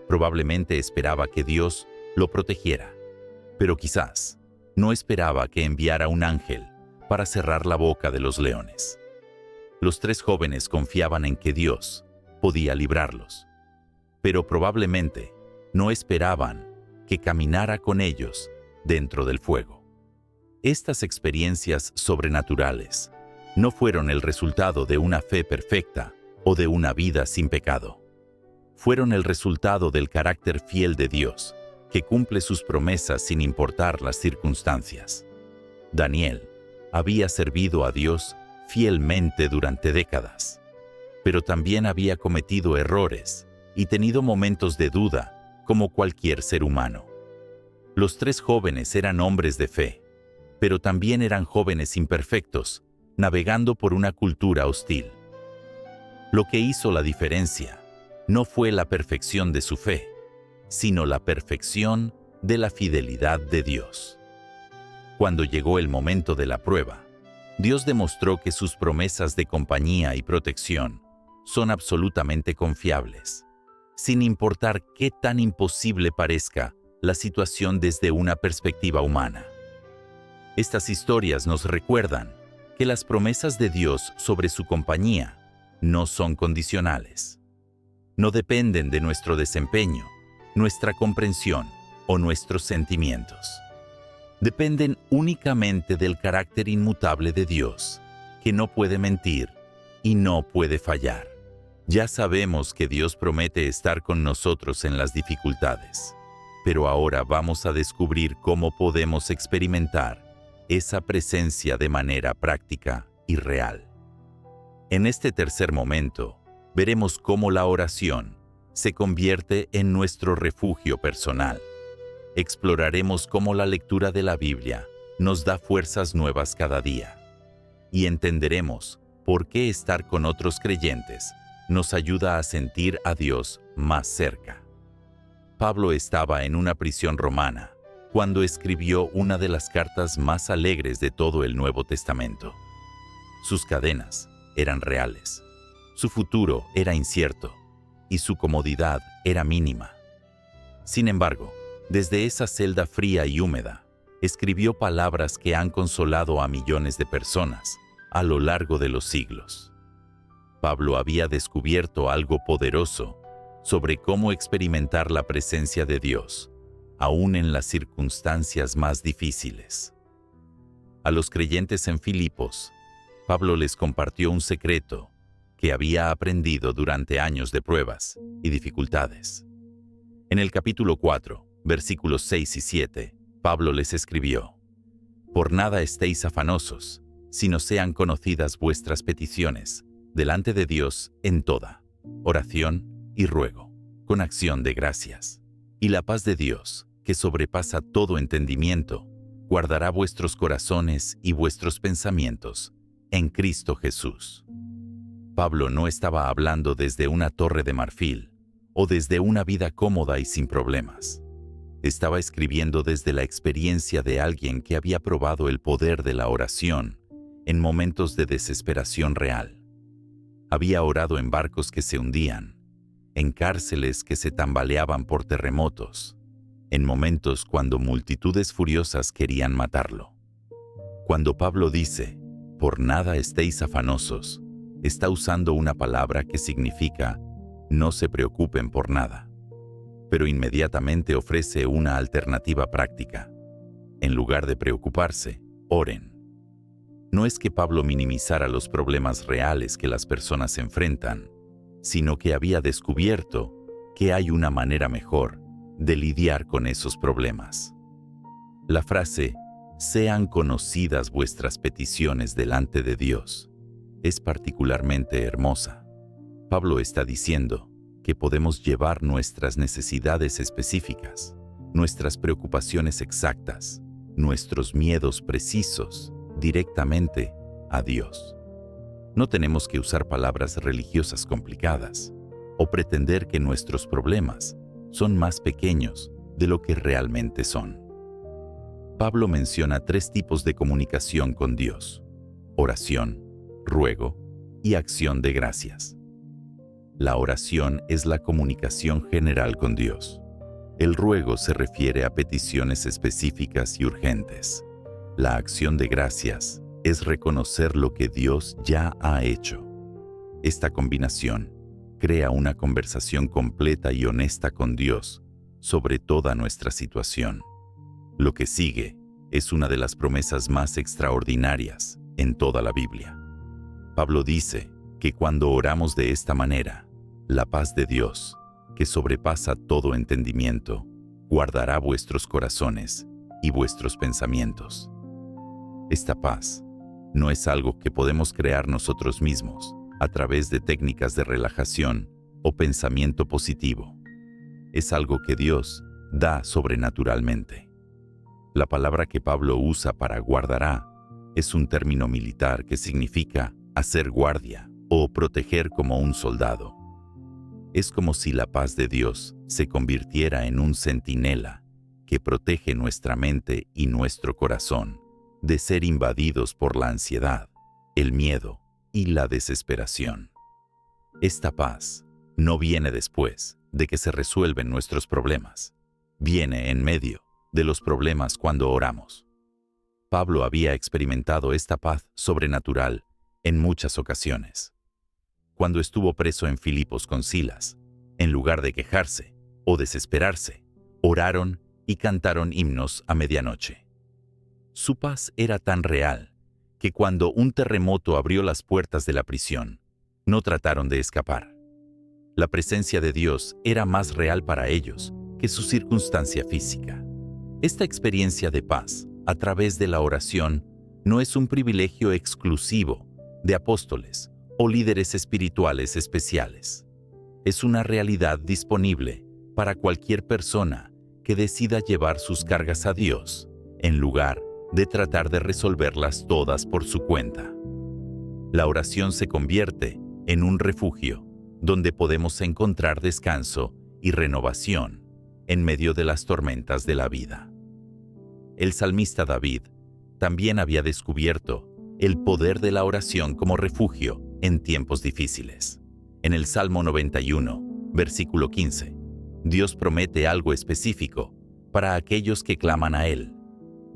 probablemente esperaba que Dios lo protegiera, pero quizás no esperaba que enviara un ángel para cerrar la boca de los leones. Los 3 jóvenes confiaban en que Dios podía librarlos, pero probablemente no esperaban que caminara con ellos dentro del fuego. Estas experiencias sobrenaturales no fueron el resultado de una fe perfecta o de una vida sin pecado. Fueron el resultado del carácter fiel de Dios, que cumple sus promesas sin importar las circunstancias. Daniel había servido a Dios fielmente durante décadas, pero también había cometido errores y tenido momentos de duda como cualquier ser humano. Los 3 jóvenes eran hombres de fe, pero también eran jóvenes imperfectos, navegando por una cultura hostil. Lo que hizo la diferencia no fue la perfección de su fe, sino la perfección de la fidelidad de Dios. Cuando llegó el momento de la prueba, Dios demostró que sus promesas de compañía y protección son absolutamente confiables, sin importar qué tan imposible parezca la situación desde una perspectiva humana. Estas historias nos recuerdan que las promesas de Dios sobre su compañía no son condicionales. No dependen de nuestro desempeño, nuestra comprensión o nuestros sentimientos. Dependen únicamente del carácter inmutable de Dios, que no puede mentir y no puede fallar. Ya sabemos que Dios promete estar con nosotros en las dificultades, pero ahora vamos a descubrir cómo podemos experimentar esa presencia de manera práctica y real. En este tercer momento, veremos cómo la oración se convierte en nuestro refugio personal. Exploraremos cómo la lectura de la Biblia nos da fuerzas nuevas cada día, y entenderemos por qué estar con otros creyentes nos ayuda a sentir a Dios más cerca. Pablo estaba en una prisión romana cuando escribió una de las cartas más alegres de todo el Nuevo Testamento. Sus cadenas eran reales, su futuro era incierto y su comodidad era mínima. Sin embargo, desde esa celda fría y húmeda, escribió palabras que han consolado a millones de personas a lo largo de los siglos. Pablo había descubierto algo poderoso sobre cómo experimentar la presencia de Dios, aún en las circunstancias más difíciles. A los creyentes en Filipos, Pablo les compartió un secreto que había aprendido durante años de pruebas y dificultades. En el capítulo 4, versículos 6 y 7, Pablo les escribió: «Por nada estéis afanosos, sino sean conocidas vuestras peticiones delante de Dios en toda oración y ruego, con acción de gracias. Y la paz de Dios, que sobrepasa todo entendimiento, guardará vuestros corazones y vuestros pensamientos en Cristo Jesús». Pablo no estaba hablando desde una torre de marfil o desde una vida cómoda y sin problemas. Estaba escribiendo desde la experiencia de alguien que había probado el poder de la oración en momentos de desesperación real. Había orado en barcos que se hundían, en cárceles que se tambaleaban por terremotos, en momentos cuando multitudes furiosas querían matarlo. Cuando Pablo dice, «Por nada estéis afanosos», está usando una palabra que significa «no se preocupen por nada», pero inmediatamente ofrece una alternativa práctica. En lugar de preocuparse, oren. No es que Pablo minimizara los problemas reales que las personas enfrentan, sino que había descubierto que hay una manera mejor de lidiar con esos problemas. La frase, «sean conocidas vuestras peticiones delante de Dios», es particularmente hermosa. Pablo está diciendo que podemos llevar nuestras necesidades específicas, nuestras preocupaciones exactas, nuestros miedos precisos, directamente a Dios. No tenemos que usar palabras religiosas complicadas o pretender que nuestros problemas son más pequeños de lo que realmente son. Pablo menciona 3 tipos de comunicación con Dios: oración, ruego y acción de gracias. La oración es la comunicación general con Dios. El ruego se refiere a peticiones específicas y urgentes. La acción de gracias es reconocer lo que Dios ya ha hecho. Esta combinación crea una conversación completa y honesta con Dios sobre toda nuestra situación. Lo que sigue es una de las promesas más extraordinarias en toda la Biblia. Pablo dice que cuando oramos de esta manera, la paz de Dios, que sobrepasa todo entendimiento, guardará vuestros corazones y vuestros pensamientos. Esta paz no es algo que podemos crear nosotros mismos a través de técnicas de relajación o pensamiento positivo. Es algo que Dios da sobrenaturalmente. La palabra que Pablo usa para guardará es un término militar que significa hacer guardia o proteger como un soldado. Es como si la paz de Dios se convirtiera en un centinela que protege nuestra mente y nuestro corazón de ser invadidos por la ansiedad, el miedo y la desesperación. Esta paz no viene después de que se resuelven nuestros problemas. Viene en medio de los problemas cuando oramos. Pablo había experimentado esta paz sobrenatural en muchas ocasiones. Cuando estuvo preso en Filipos con Silas, en lugar de quejarse o desesperarse, oraron y cantaron himnos a medianoche. Su paz era tan real que cuando un terremoto abrió las puertas de la prisión, no trataron de escapar. La presencia de Dios era más real para ellos que su circunstancia física. Esta experiencia de paz a través de la oración no es un privilegio exclusivo de apóstoles o líderes espirituales especiales. Es una realidad disponible para cualquier persona que decida llevar sus cargas a Dios en lugar de tratar de resolverlas todas por su cuenta. La oración se convierte en un refugio donde podemos encontrar descanso y renovación en medio de las tormentas de la vida. El salmista David también había descubierto el poder de la oración como refugio en tiempos difíciles. En el Salmo 91, versículo 15, Dios promete algo específico para aquellos que claman a Él.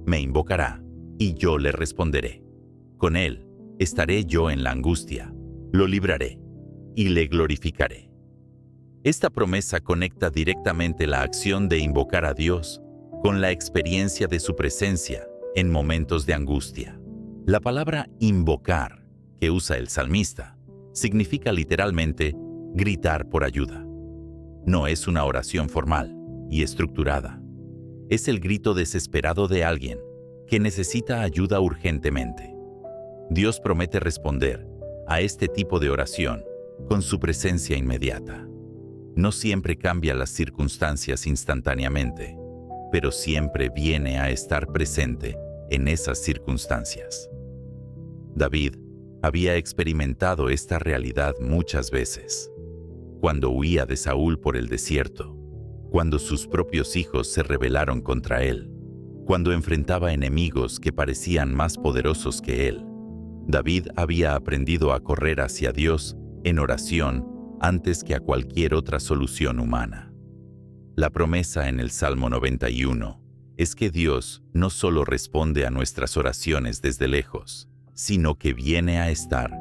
Me invocará y yo le responderé. Con Él estaré yo en la angustia, lo libraré y le glorificaré. Esta promesa conecta directamente la acción de invocar a Dios con la experiencia de su presencia en momentos de angustia. La palabra invocar que usa el salmista significa literalmente gritar por ayuda. No es una oración formal y estructurada. Es el grito desesperado de alguien que necesita ayuda urgentemente. Dios promete responder a este tipo de oración con su presencia inmediata. No siempre cambia las circunstancias instantáneamente, pero siempre viene a estar presente en esas circunstancias. David había experimentado esta realidad muchas veces. Cuando huía de Saúl por el desierto, cuando sus propios hijos se rebelaron contra él, cuando enfrentaba enemigos que parecían más poderosos que él, David había aprendido a correr hacia Dios en oración antes que a cualquier otra solución humana. La promesa en el Salmo 91 es que Dios no solo responde a nuestras oraciones desde lejos, sino que viene a estar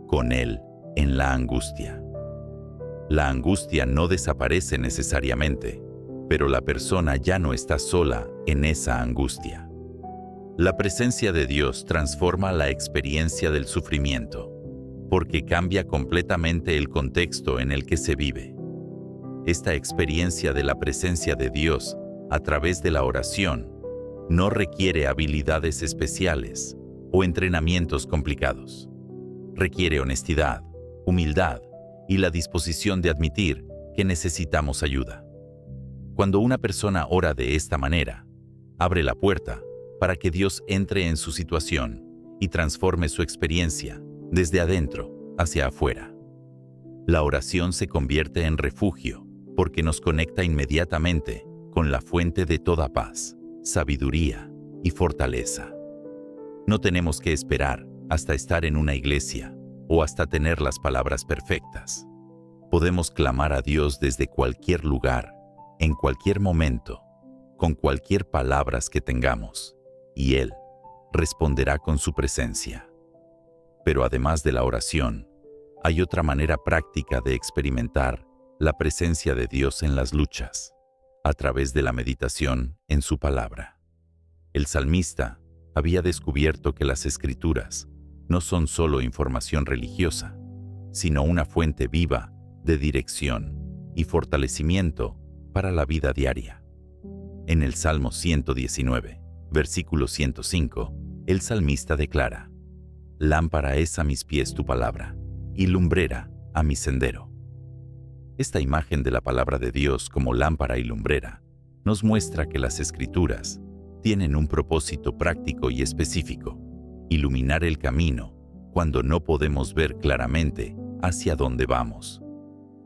con Él en la angustia. La angustia no desaparece necesariamente, pero la persona ya no está sola en esa angustia. La presencia de Dios transforma la experiencia del sufrimiento, porque cambia completamente el contexto en el que se vive. Esta experiencia de la presencia de Dios a través de la oración no requiere habilidades especiales o entrenamientos complicados. Requiere honestidad, humildad y la disposición de admitir que necesitamos ayuda. Cuando una persona ora de esta manera, abre la puerta para que Dios entre en su situación y transforme su experiencia desde adentro hacia afuera. La oración se convierte en refugio porque nos conecta inmediatamente con la fuente de toda paz, sabiduría y fortaleza. No tenemos que esperar hasta estar en una iglesia o hasta tener las palabras perfectas. Podemos clamar a Dios desde cualquier lugar, en cualquier momento, con cualquier palabras que tengamos, y Él responderá con su presencia. Pero además de la oración, hay otra manera práctica de experimentar la presencia de Dios en las luchas, a través de la meditación en su palabra. El salmista había descubierto que las Escrituras no son solo información religiosa, sino una fuente viva de dirección y fortalecimiento para la vida diaria. En el Salmo 119, versículo 105, el salmista declara: «Lámpara es a mis pies tu palabra, y lumbrera a mi sendero». Esta imagen de la palabra de Dios como lámpara y lumbrera nos muestra que las Escrituras tienen un propósito práctico y específico: iluminar el camino cuando no podemos ver claramente hacia dónde vamos.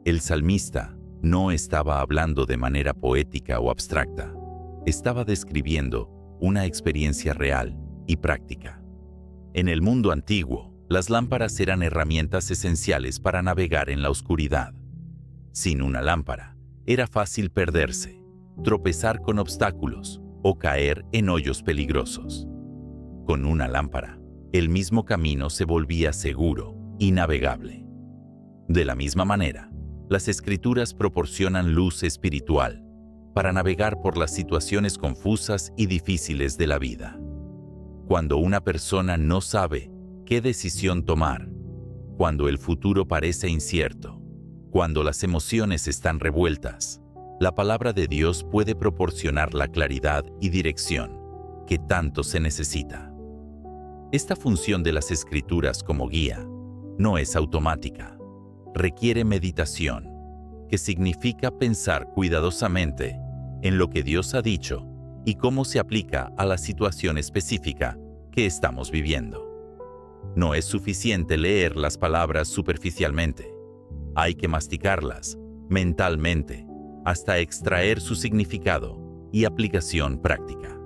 El salmista no estaba hablando de manera poética o abstracta, estaba describiendo una experiencia real y práctica. En el mundo antiguo, las lámparas eran herramientas esenciales para navegar en la oscuridad. Sin una lámpara, era fácil perderse, tropezar con obstáculos o caer en hoyos peligrosos. Con una lámpara, el mismo camino se volvía seguro y navegable. De la misma manera, las Escrituras proporcionan luz espiritual para navegar por las situaciones confusas y difíciles de la vida. Cuando una persona no sabe qué decisión tomar, cuando el futuro parece incierto, cuando las emociones están revueltas, la palabra de Dios puede proporcionar la claridad y dirección que tanto se necesita. Esta función de las Escrituras como guía no es automática. Requiere meditación, que significa pensar cuidadosamente en lo que Dios ha dicho y cómo se aplica a la situación específica que estamos viviendo. No es suficiente leer las palabras superficialmente. Hay que masticarlas mentalmente hasta extraer su significado y aplicación práctica.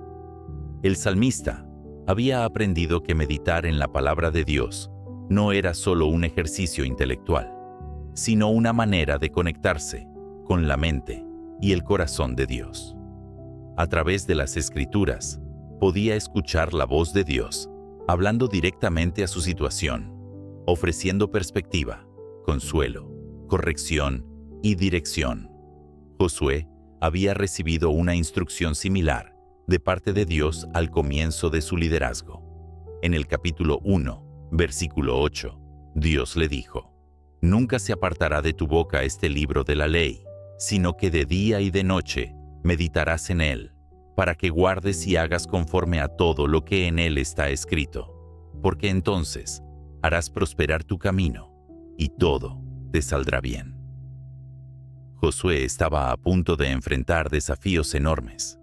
El salmista había aprendido que meditar en la palabra de Dios no era solo un ejercicio intelectual, sino una manera de conectarse con la mente y el corazón de Dios. A través de las Escrituras, podía escuchar la voz de Dios, hablando directamente a su situación, ofreciendo perspectiva, consuelo, corrección y dirección. Josué había recibido una instrucción similar de parte de Dios al comienzo de su liderazgo. En el capítulo 1, versículo 8, Dios le dijo: «Nunca se apartará de tu boca este libro de la ley, sino que de día y de noche meditarás en él, para que guardes y hagas conforme a todo lo que en él está escrito, porque entonces harás prosperar tu camino y todo te saldrá bien». Josué estaba a punto de enfrentar desafíos enormes.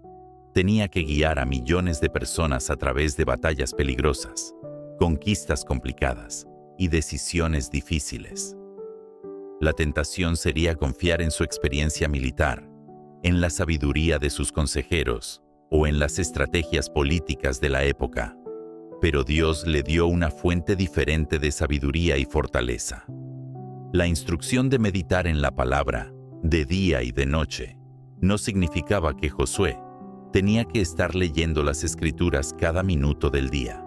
Tenía que guiar a millones de personas a través de batallas peligrosas, conquistas complicadas y decisiones difíciles. La tentación sería confiar en su experiencia militar, en la sabiduría de sus consejeros o en las estrategias políticas de la época. Pero Dios le dio una fuente diferente de sabiduría y fortaleza. La instrucción de meditar en la palabra, de día y de noche, no significaba que Josué tenía que estar leyendo las Escrituras cada minuto del día.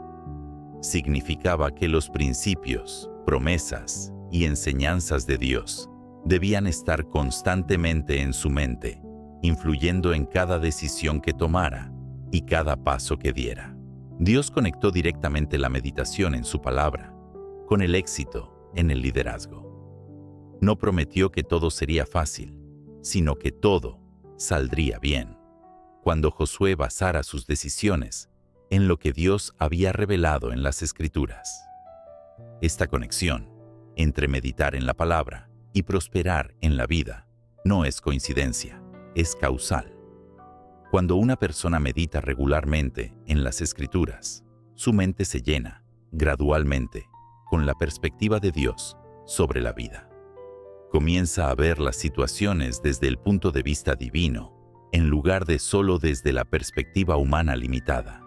Significaba que los principios, promesas y enseñanzas de Dios debían estar constantemente en su mente, influyendo en cada decisión que tomara y cada paso que diera. Dios conectó directamente la meditación en su palabra con el éxito en el liderazgo. No prometió que todo sería fácil, sino que todo saldría bien, cuando Josué basara sus decisiones en lo que Dios había revelado en las Escrituras. Esta conexión entre meditar en la palabra y prosperar en la vida no es coincidencia, es causal. Cuando una persona medita regularmente en las Escrituras, su mente se llena, gradualmente, con la perspectiva de Dios sobre la vida. Comienza a ver las situaciones desde el punto de vista divino, en lugar de solo desde la perspectiva humana limitada.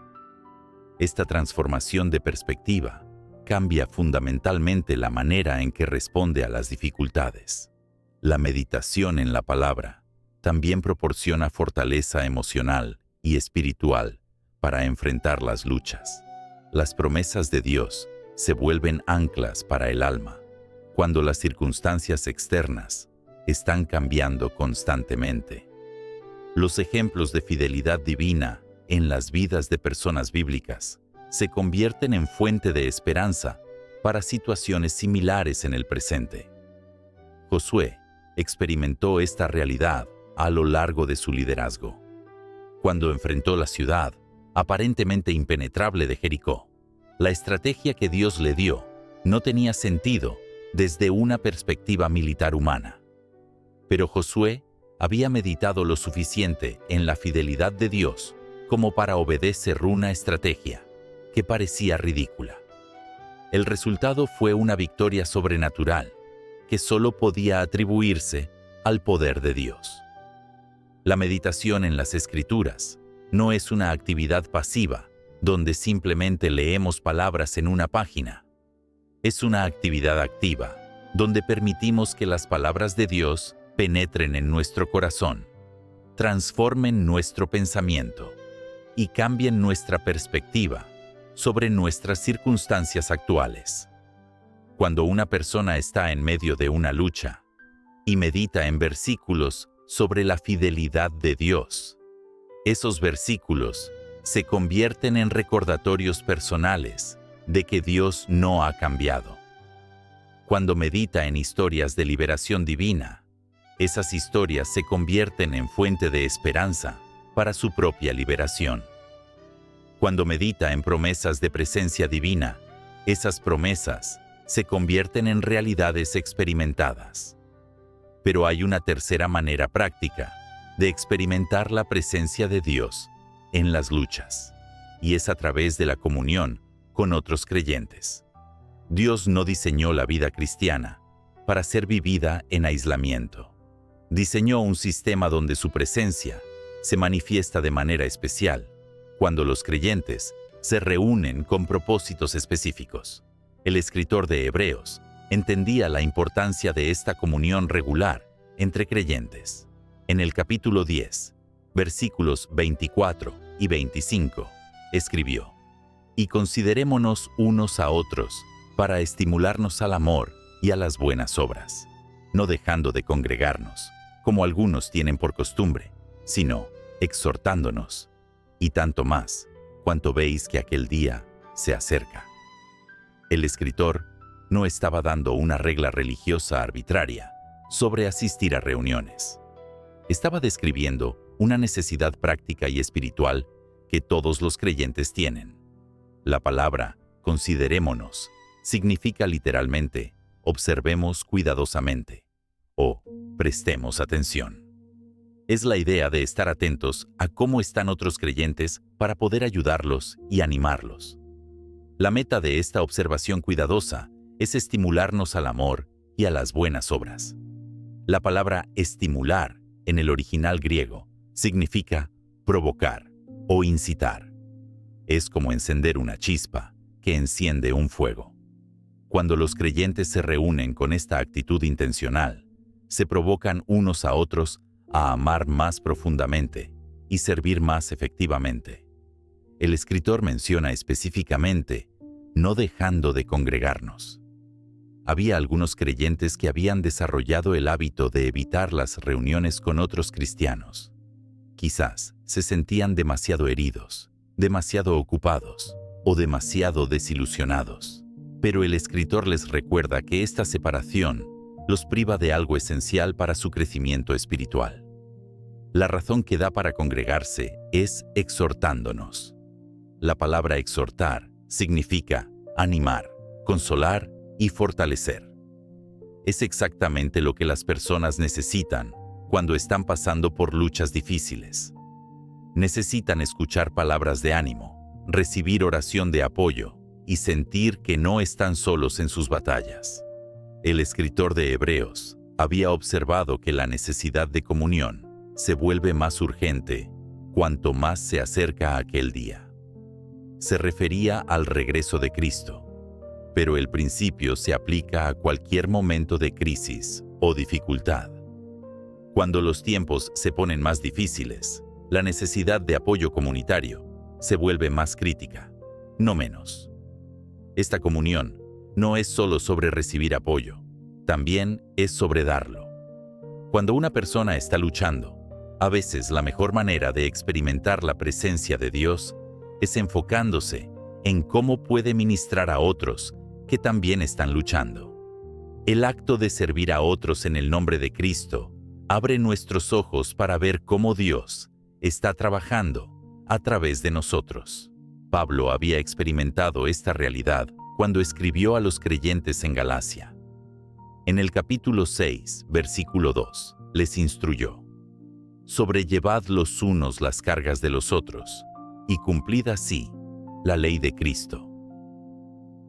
Esta transformación de perspectiva cambia fundamentalmente la manera en que responde a las dificultades. La meditación en la palabra también proporciona fortaleza emocional y espiritual para enfrentar las luchas. Las promesas de Dios se vuelven anclas para el alma cuando las circunstancias externas están cambiando constantemente. Los ejemplos de fidelidad divina en las vidas de personas bíblicas se convierten en fuente de esperanza para situaciones similares en el presente. Josué experimentó esta realidad a lo largo de su liderazgo. Cuando enfrentó la ciudad aparentemente impenetrable de Jericó, la estrategia que Dios le dio no tenía sentido desde una perspectiva militar humana. Pero Josué había meditado lo suficiente en la fidelidad de Dios como para obedecer una estrategia que parecía ridícula. El resultado fue una victoria sobrenatural que solo podía atribuirse al poder de Dios. La meditación en las Escrituras no es una actividad pasiva donde simplemente leemos palabras en una página. Es una actividad activa, donde permitimos que las palabras de Dios penetren en nuestro corazón, transformen nuestro pensamiento y cambien nuestra perspectiva sobre nuestras circunstancias actuales. Cuando una persona está en medio de una lucha y medita en versículos sobre la fidelidad de Dios, esos versículos se convierten en recordatorios personales de que Dios no ha cambiado. Cuando medita en historias de liberación divina, esas historias se convierten en fuente de esperanza para su propia liberación. Cuando medita en promesas de presencia divina, esas promesas se convierten en realidades experimentadas. Pero hay una tercera manera práctica de experimentar la presencia de Dios en las luchas, y es a través de la comunión con otros creyentes. Dios no diseñó la vida cristiana para ser vivida en aislamiento. Diseñó un sistema donde su presencia se manifiesta de manera especial cuando los creyentes se reúnen con propósitos específicos. El escritor de Hebreos entendía la importancia de esta comunión regular entre creyentes. En el capítulo 10, versículos 24 y 25, escribió: «Y considerémonos unos a otros para estimularnos al amor y a las buenas obras, no dejando de congregarnos, como algunos tienen por costumbre, sino exhortándonos, y tanto más, cuanto veis que aquel día se acerca». El escritor no estaba dando una regla religiosa arbitraria sobre asistir a reuniones. Estaba describiendo una necesidad práctica y espiritual que todos los creyentes tienen. La palabra considerémonos significa literalmente observemos cuidadosamente o prestemos atención. Es la idea de estar atentos a cómo están otros creyentes para poder ayudarlos y animarlos. La meta de esta observación cuidadosa es estimularnos al amor y a las buenas obras. La palabra estimular en el original griego significa provocar o incitar. Es como encender una chispa que enciende un fuego. Cuando los creyentes se reúnen con esta actitud intencional, se provocan unos a otros a amar más profundamente y servir más efectivamente. El escritor menciona específicamente no dejando de congregarnos. Había algunos creyentes que habían desarrollado el hábito de evitar las reuniones con otros cristianos. Quizás se sentían demasiado heridos, demasiado ocupados o demasiado desilusionados. Pero el escritor les recuerda que esta separación los priva de algo esencial para su crecimiento espiritual. La razón que da para congregarse es exhortándonos. La palabra exhortar significa animar, consolar y fortalecer. Es exactamente lo que las personas necesitan cuando están pasando por luchas difíciles. Necesitan escuchar palabras de ánimo, recibir oración de apoyo y sentir que no están solos en sus batallas. El escritor de Hebreos había observado que la necesidad de comunión se vuelve más urgente cuanto más se acerca a aquel día. Se refería al regreso de Cristo, pero el principio se aplica a cualquier momento de crisis o dificultad. Cuando los tiempos se ponen más difíciles, la necesidad de apoyo comunitario se vuelve más crítica, no menos. Esta comunión no es solo sobre recibir apoyo, también es sobre darlo. Cuando una persona está luchando, a veces la mejor manera de experimentar la presencia de Dios es enfocándose en cómo puede ministrar a otros que también están luchando. El acto de servir a otros en el nombre de Cristo abre nuestros ojos para ver cómo Dios está trabajando a través de nosotros. Pablo había experimentado esta realidad cuando escribió a los creyentes en Galacia. En el capítulo 6, versículo 2, les instruyó: «Sobrellevad los unos las cargas de los otros, y cumplid así la ley de Cristo».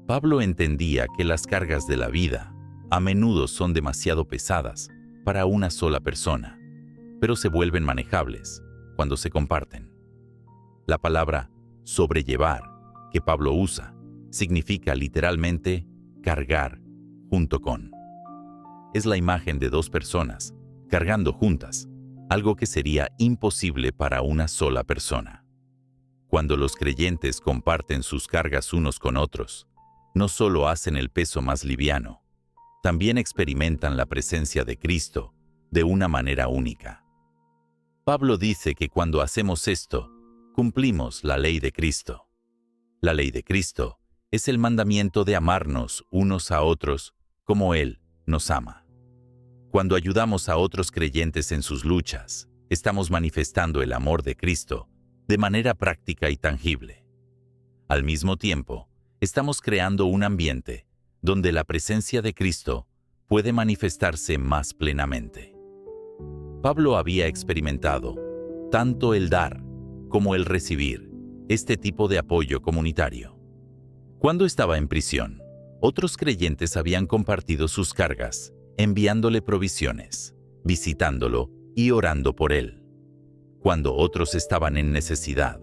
Pablo entendía que las cargas de la vida a menudo son demasiado pesadas para una sola persona, pero se vuelven manejables cuando se comparten. La palabra sobrellevar que Pablo usa significa literalmente cargar junto con. Es la imagen de dos personas cargando juntas, algo que sería imposible para una sola persona. Cuando los creyentes comparten sus cargas unos con otros, no solo hacen el peso más liviano, también experimentan la presencia de Cristo de una manera única. Pablo dice que cuando hacemos esto, cumplimos la ley de Cristo. La ley de Cristo es el mandamiento de amarnos unos a otros como Él nos ama. Cuando ayudamos a otros creyentes en sus luchas, estamos manifestando el amor de Cristo de manera práctica y tangible. Al mismo tiempo, estamos creando un ambiente donde la presencia de Cristo puede manifestarse más plenamente. Pablo había experimentado tanto el dar como el recibir este tipo de apoyo comunitario. Cuando estaba en prisión, otros creyentes habían compartido sus cargas enviándole provisiones, visitándolo y orando por él. Cuando otros estaban en necesidad,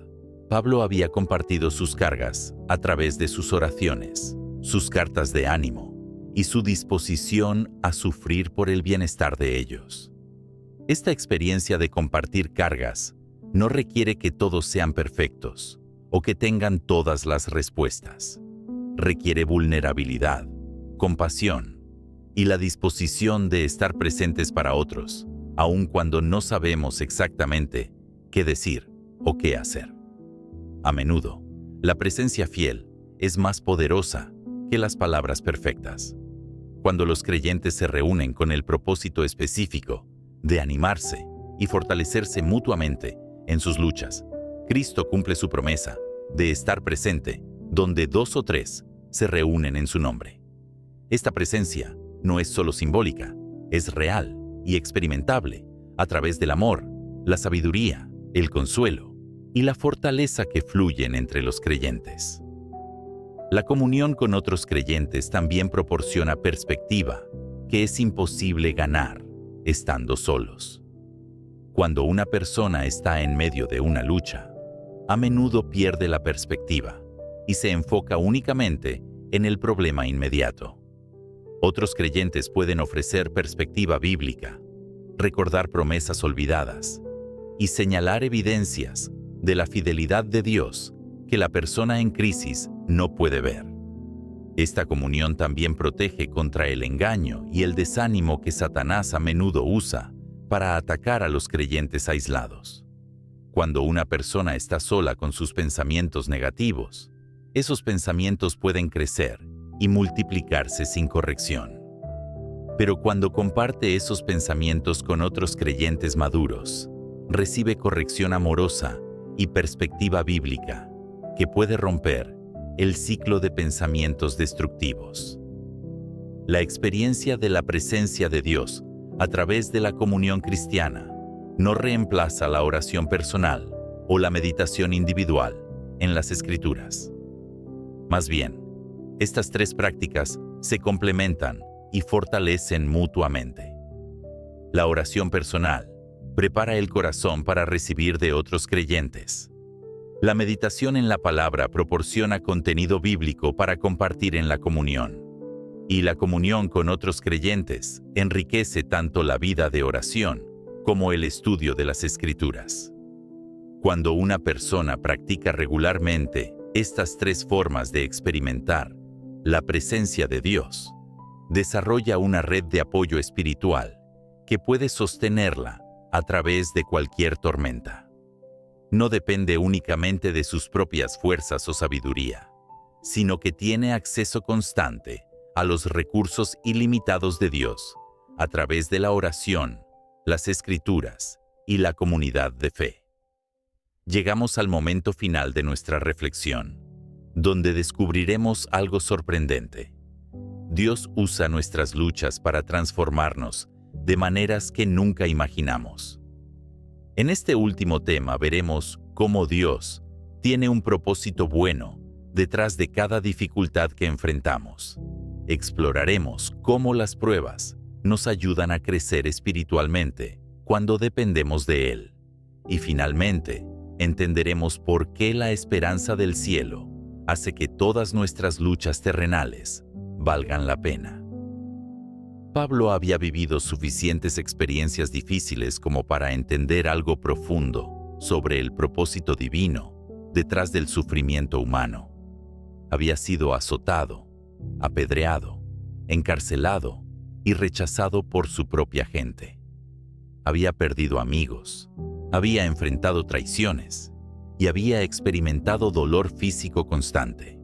Pablo había compartido sus cargas a través de sus oraciones, sus cartas de ánimo y su disposición a sufrir por el bienestar de ellos. Esta experiencia de compartir cargas no requiere que todos sean perfectos o que tengan todas las respuestas. Requiere vulnerabilidad, compasión y la disposición de estar presentes para otros, aun cuando no sabemos exactamente qué decir o qué hacer. A menudo, la presencia fiel es más poderosa que las palabras perfectas. Cuando los creyentes se reúnen con el propósito específico de animarse y fortalecerse mutuamente en sus luchas, Cristo cumple su promesa de estar presente donde 2 o 3 se reúnen en su nombre. Esta presencia no es solo simbólica, es real y experimentable a través del amor, la sabiduría, el consuelo y la fortaleza que fluyen entre los creyentes. La comunión con otros creyentes también proporciona perspectiva que es imposible ganar estando solos. Cuando una persona está en medio de una lucha, a menudo pierde la perspectiva y se enfoca únicamente en el problema inmediato. Otros creyentes pueden ofrecer perspectiva bíblica, recordar promesas olvidadas y señalar evidencias de la fidelidad de Dios que la persona en crisis no puede ver. Esta comunión también protege contra el engaño y el desánimo que Satanás a menudo usa para atacar a los creyentes aislados. Cuando una persona está sola con sus pensamientos negativos, esos pensamientos pueden crecer y multiplicarse sin corrección. Pero cuando comparte esos pensamientos con otros creyentes maduros, recibe corrección amorosa y perspectiva bíblica que puede romper el ciclo de pensamientos destructivos. La experiencia de la presencia de Dios a través de la comunión cristiana no reemplaza la oración personal o la meditación individual en las Escrituras. Más bien, estas 3 prácticas se complementan y fortalecen mutuamente. La oración personal prepara el corazón para recibir de otros creyentes. La meditación en la palabra proporciona contenido bíblico para compartir en la comunión. Y la comunión con otros creyentes enriquece tanto la vida de oración como el estudio de las Escrituras. Cuando una persona practica regularmente estas 3 formas de experimentar la presencia de Dios, desarrolla una red de apoyo espiritual que puede sostenerla a través de cualquier tormenta. No depende únicamente de sus propias fuerzas o sabiduría, sino que tiene acceso constante a los recursos ilimitados de Dios a través de la oración, las Escrituras y la comunidad de fe. Llegamos al momento final de nuestra reflexión, donde descubriremos algo sorprendente. Dios usa nuestras luchas para transformarnos de maneras que nunca imaginamos. En este último tema veremos cómo Dios tiene un propósito bueno detrás de cada dificultad que enfrentamos. Exploraremos cómo las pruebas nos ayudan a crecer espiritualmente cuando dependemos de Él. Y finalmente, entenderemos por qué la esperanza del cielo hace que todas nuestras luchas terrenales valgan la pena. Pablo había vivido suficientes experiencias difíciles como para entender algo profundo sobre el propósito divino detrás del sufrimiento humano. Había sido azotado, apedreado, encarcelado y rechazado por su propia gente. Había perdido amigos, había enfrentado traiciones y había experimentado dolor físico constante.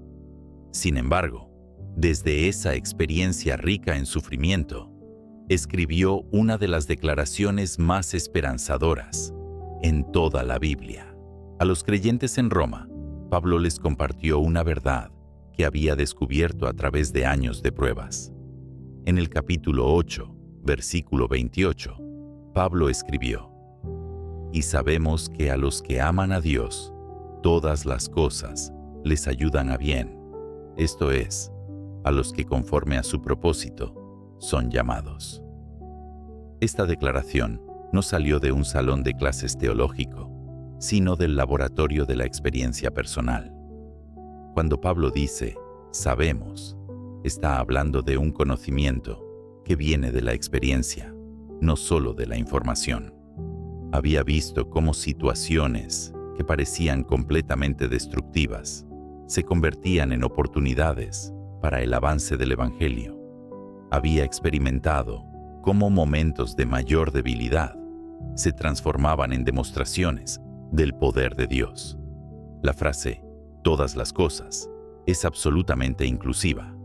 Sin embargo, desde esa experiencia rica en sufrimiento, escribió una de las declaraciones más esperanzadoras en toda la Biblia. A los creyentes en Roma, Pablo les compartió una verdad que había descubierto a través de años de pruebas. En el capítulo 8, versículo 28, Pablo escribió: «Y sabemos que a los que aman a Dios, todas las cosas les ayudan a bien, esto es, a los que conforme a su propósito son llamados. Esta declaración no salió de un salón de clases teológico, sino del laboratorio de la experiencia personal. Cuando Pablo dice, sabemos, está hablando de un conocimiento que viene de la experiencia, no solo de la información. Había visto cómo situaciones que parecían completamente destructivas se convertían en oportunidades para el avance del Evangelio. Había experimentado cómo momentos de mayor debilidad se transformaban en demostraciones del poder de Dios. La frase, todas las cosas, es absolutamente inclusiva.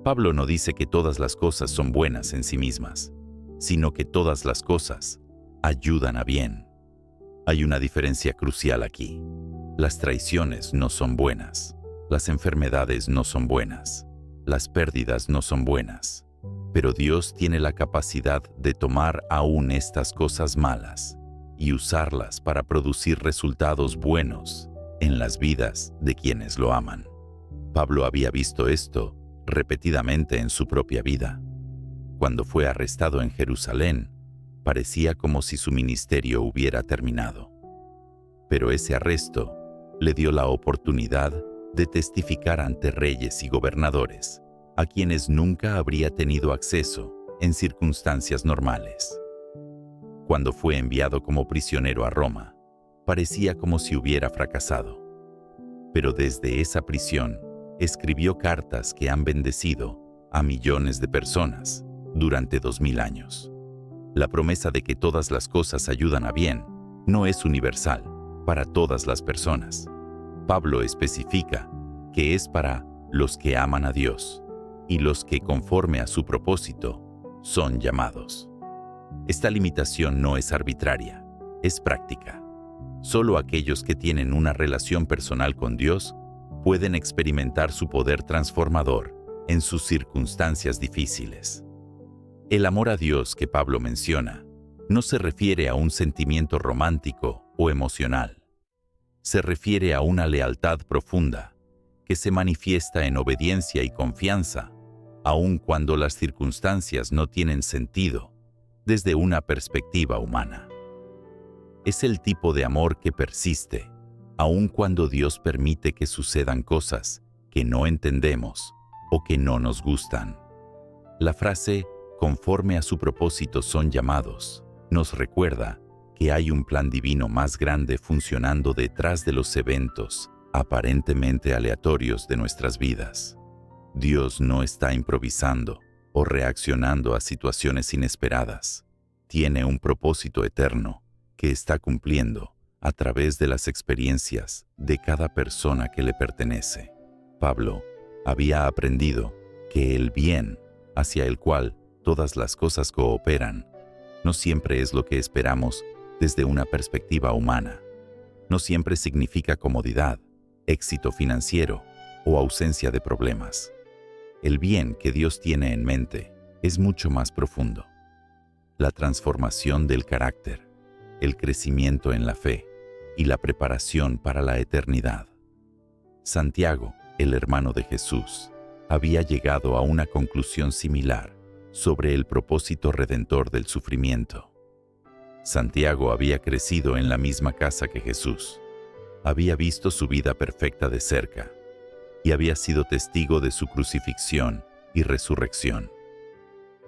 Pablo no dice que todas las cosas son buenas en sí mismas, sino que todas las cosas ayudan a bien. Hay una diferencia crucial aquí. Las traiciones no son buenas, las enfermedades no son buenas, las pérdidas no son buenas, pero Dios tiene la capacidad de tomar aún estas cosas malas y usarlas para producir resultados buenos en las vidas de quienes lo aman. Pablo había visto esto repetidamente en su propia vida. Cuando fue arrestado en Jerusalén, parecía como si su ministerio hubiera terminado. Pero ese arresto le dio la oportunidad de testificar ante reyes y gobernadores, a quienes nunca habría tenido acceso en circunstancias normales. Cuando fue enviado como prisionero a Roma, parecía como si hubiera fracasado. Pero desde esa prisión, escribió cartas que han bendecido a millones de personas durante 2000 años. La promesa de que todas las cosas ayudan a bien no es universal para todas las personas. Pablo especifica que es para los que aman a Dios y los que conforme a su propósito son llamados. Esta limitación no es arbitraria, es práctica. Solo aquellos que tienen una relación personal con Dios pueden experimentar su poder transformador en sus circunstancias difíciles. El amor a Dios que Pablo menciona no se refiere a un sentimiento romántico o emocional. Se refiere a una lealtad profunda que se manifiesta en obediencia y confianza, aun cuando las circunstancias no tienen sentido desde una perspectiva humana. Es el tipo de amor que persiste, aun cuando Dios permite que sucedan cosas que no entendemos o que no nos gustan. La frase, conforme a su propósito son llamados, nos recuerda que hay un plan divino más grande funcionando detrás de los eventos aparentemente aleatorios de nuestras vidas. Dios no está improvisando o reaccionando a situaciones inesperadas. Tiene un propósito eterno que está cumpliendo a través de las experiencias de cada persona que le pertenece. Pablo había aprendido que el bien hacia el cual todas las cosas cooperan no siempre es lo que esperamos desde una perspectiva humana. No siempre significa comodidad, éxito financiero o ausencia de problemas. El bien que Dios tiene en mente es mucho más profundo. La transformación del carácter, el crecimiento en la fe y la preparación para la eternidad. Santiago, el hermano de Jesús, había llegado a una conclusión similar sobre el propósito redentor del sufrimiento. Santiago había crecido en la misma casa que Jesús, había visto su vida perfecta de cerca y había sido testigo de su crucifixión y resurrección.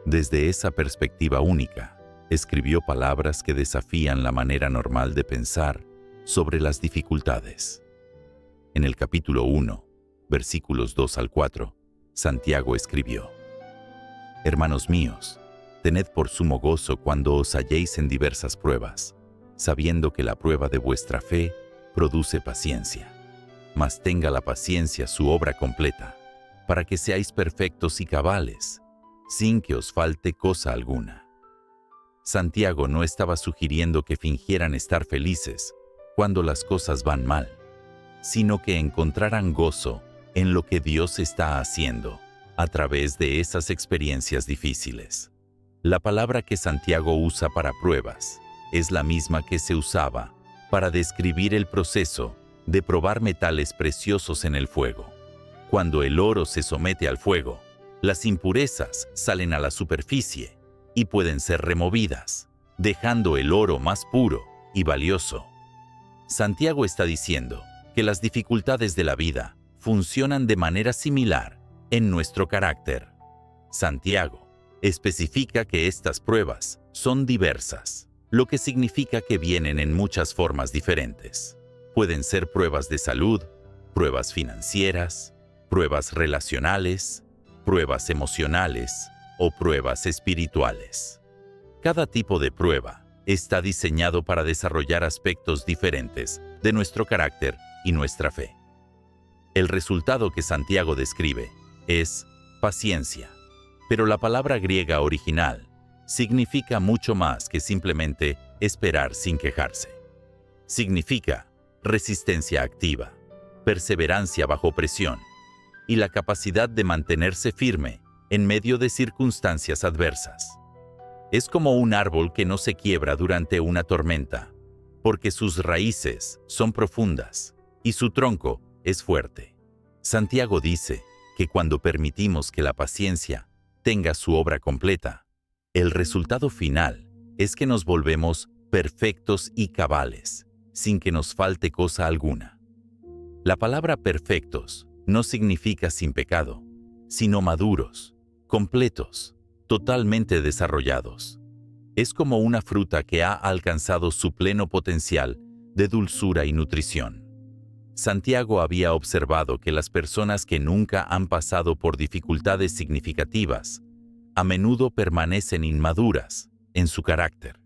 Desde esa perspectiva única, escribió palabras que desafían la manera normal de pensar sobre las dificultades. En el capítulo 1, versículos 2 al 4, Santiago escribió: Hermanos míos, tened por sumo gozo cuando os halléis en diversas pruebas, sabiendo que la prueba de vuestra fe produce paciencia. Mas tenga la paciencia su obra completa, para que seáis perfectos y cabales, sin que os falte cosa alguna. Santiago no estaba sugiriendo que fingieran estar felices cuando las cosas van mal, sino que encontraran gozo en lo que Dios está haciendo a través de esas experiencias difíciles. La palabra que Santiago usa para pruebas es la misma que se usaba para describir el proceso de probar metales preciosos en el fuego. Cuando el oro se somete al fuego, Las impurezas salen a la superficie y pueden ser removidas, dejando el oro más puro y valioso. Santiago está diciendo que las dificultades de la vida funcionan de manera similar en nuestro carácter. Santiago especifica que estas pruebas son diversas, lo que significa que vienen en muchas formas diferentes. Pueden ser pruebas de salud, pruebas financieras, pruebas relacionales, pruebas emocionales o pruebas espirituales. Cada tipo de prueba está diseñado para desarrollar aspectos diferentes de nuestro carácter y nuestra fe. El resultado que Santiago describe es paciencia, pero la palabra griega original significa mucho más que simplemente esperar sin quejarse. Significa resistencia activa, perseverancia bajo presión y la capacidad de mantenerse firme en medio de circunstancias adversas. Es como un árbol que no se quiebra durante una tormenta, porque sus raíces son profundas y su tronco es fuerte. Santiago dice que cuando permitimos que la paciencia tenga su obra completa, el resultado final es que nos volvemos perfectos y cabales, sin que nos falte cosa alguna. La palabra perfectos no significa sin pecado, sino maduros, completos, totalmente desarrollados. Es como una fruta que ha alcanzado su pleno potencial de dulzura y nutrición. Santiago había observado que las personas que nunca han pasado por dificultades significativas a menudo permanecen inmaduras en su carácter.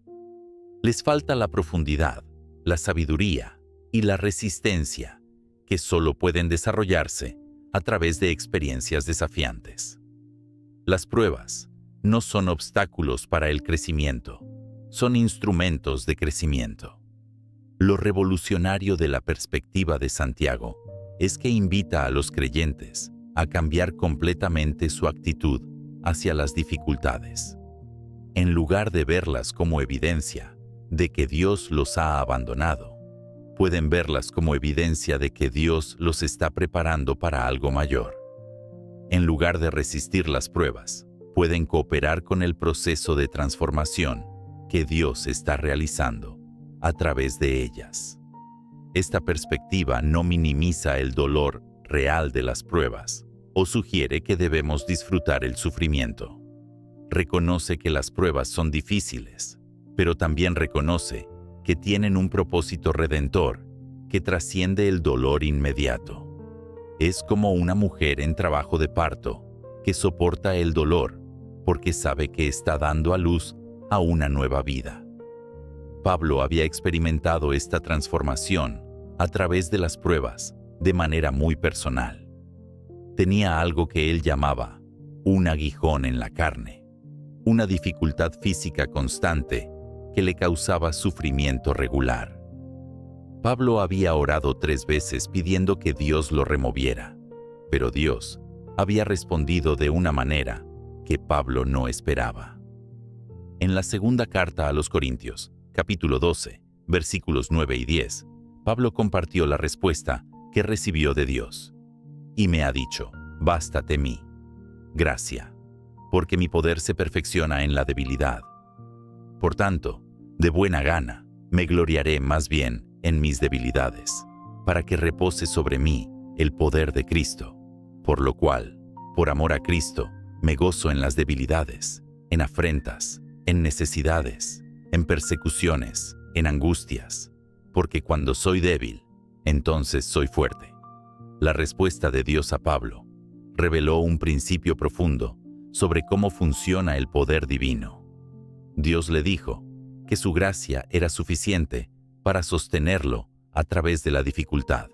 Les falta la profundidad, la sabiduría y la resistencia que solo pueden desarrollarse a través de experiencias desafiantes. Las pruebas no son obstáculos para el crecimiento, son instrumentos de crecimiento. Lo revolucionario de la perspectiva de Santiago es que invita a los creyentes a cambiar completamente su actitud hacia las dificultades. En lugar de verlas como evidencia de que Dios los ha abandonado, pueden verlas como evidencia de que Dios los está preparando para algo mayor. En lugar de resistir las pruebas, pueden cooperar con el proceso de transformación que Dios está realizando a través de ellas. Esta perspectiva no minimiza el dolor real de las pruebas o sugiere que debemos disfrutar el sufrimiento. Reconoce que las pruebas son difíciles, pero también reconoce que tienen un propósito redentor que trasciende el dolor inmediato. Es como una mujer en trabajo de parto que soporta el dolor porque sabe que está dando a luz a una nueva vida. Pablo había experimentado esta transformación a través de las pruebas de manera muy personal. Tenía algo que él llamaba un aguijón en la carne, una dificultad física constante que le causaba sufrimiento regular. Pablo había orado 3 veces pidiendo que Dios lo removiera, pero Dios había respondido de una manera que Pablo no esperaba. En la segunda carta a los Corintios, capítulo 12, versículos 9 y 10, Pablo compartió la respuesta que recibió de Dios. Y me ha dicho, bástate mí, gracia, porque mi poder se perfecciona en la debilidad. Por tanto, de buena gana, me gloriaré más bien en mis debilidades, para que repose sobre mí el poder de Cristo, por lo cual, por amor a Cristo, me gozo en las debilidades, en afrentas, en necesidades, en persecuciones, en angustias, porque cuando soy débil, entonces soy fuerte. La respuesta de Dios a Pablo reveló un principio profundo sobre cómo funciona el poder divino. Dios le dijo que su gracia era suficiente para sostenerlo a través de la dificultad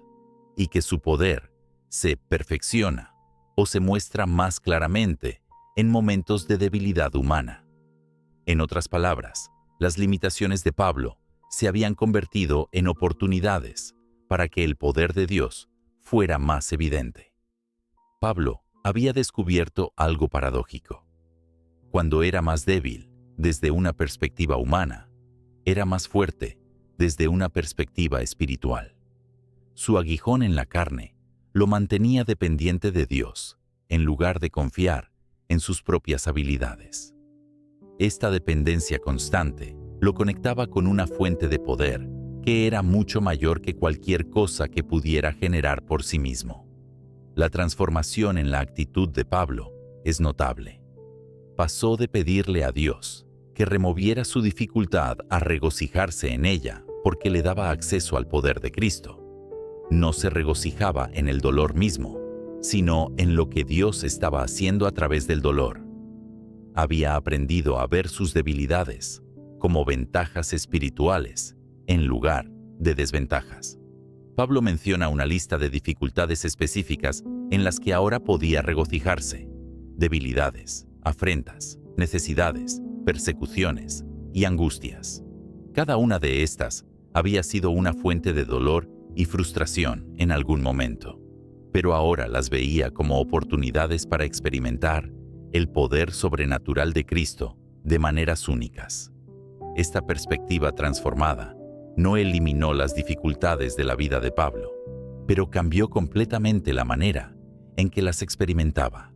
y que su poder se perfecciona o se muestra más claramente en momentos de debilidad humana. En otras palabras, las limitaciones de Pablo se habían convertido en oportunidades para que el poder de Dios fuera más evidente. Pablo había descubierto algo paradójico. Cuando era más débil desde una perspectiva humana, era más fuerte desde una perspectiva espiritual. Su aguijón en la carne lo mantenía dependiente de Dios, en lugar de confiar en sus propias habilidades. Esta dependencia constante lo conectaba con una fuente de poder que era mucho mayor que cualquier cosa que pudiera generar por sí mismo. La transformación en la actitud de Pablo es notable. Pasó de pedirle a Dios que removiera su dificultad a regocijarse en ella porque le daba acceso al poder de Cristo. No se regocijaba en el dolor mismo, sino en lo que Dios estaba haciendo a través del dolor. Había aprendido a ver sus debilidades como ventajas espirituales en lugar de desventajas. Pablo menciona una lista de dificultades específicas en las que ahora podía regocijarse: debilidades, afrentas, necesidades, persecuciones y angustias. Cada una de estas había sido una fuente de dolor y frustración en algún momento, pero ahora las veía como oportunidades para experimentar el poder sobrenatural de Cristo de maneras únicas. Esta perspectiva transformada no eliminó las dificultades de la vida de Pablo, pero cambió completamente la manera en que las experimentaba.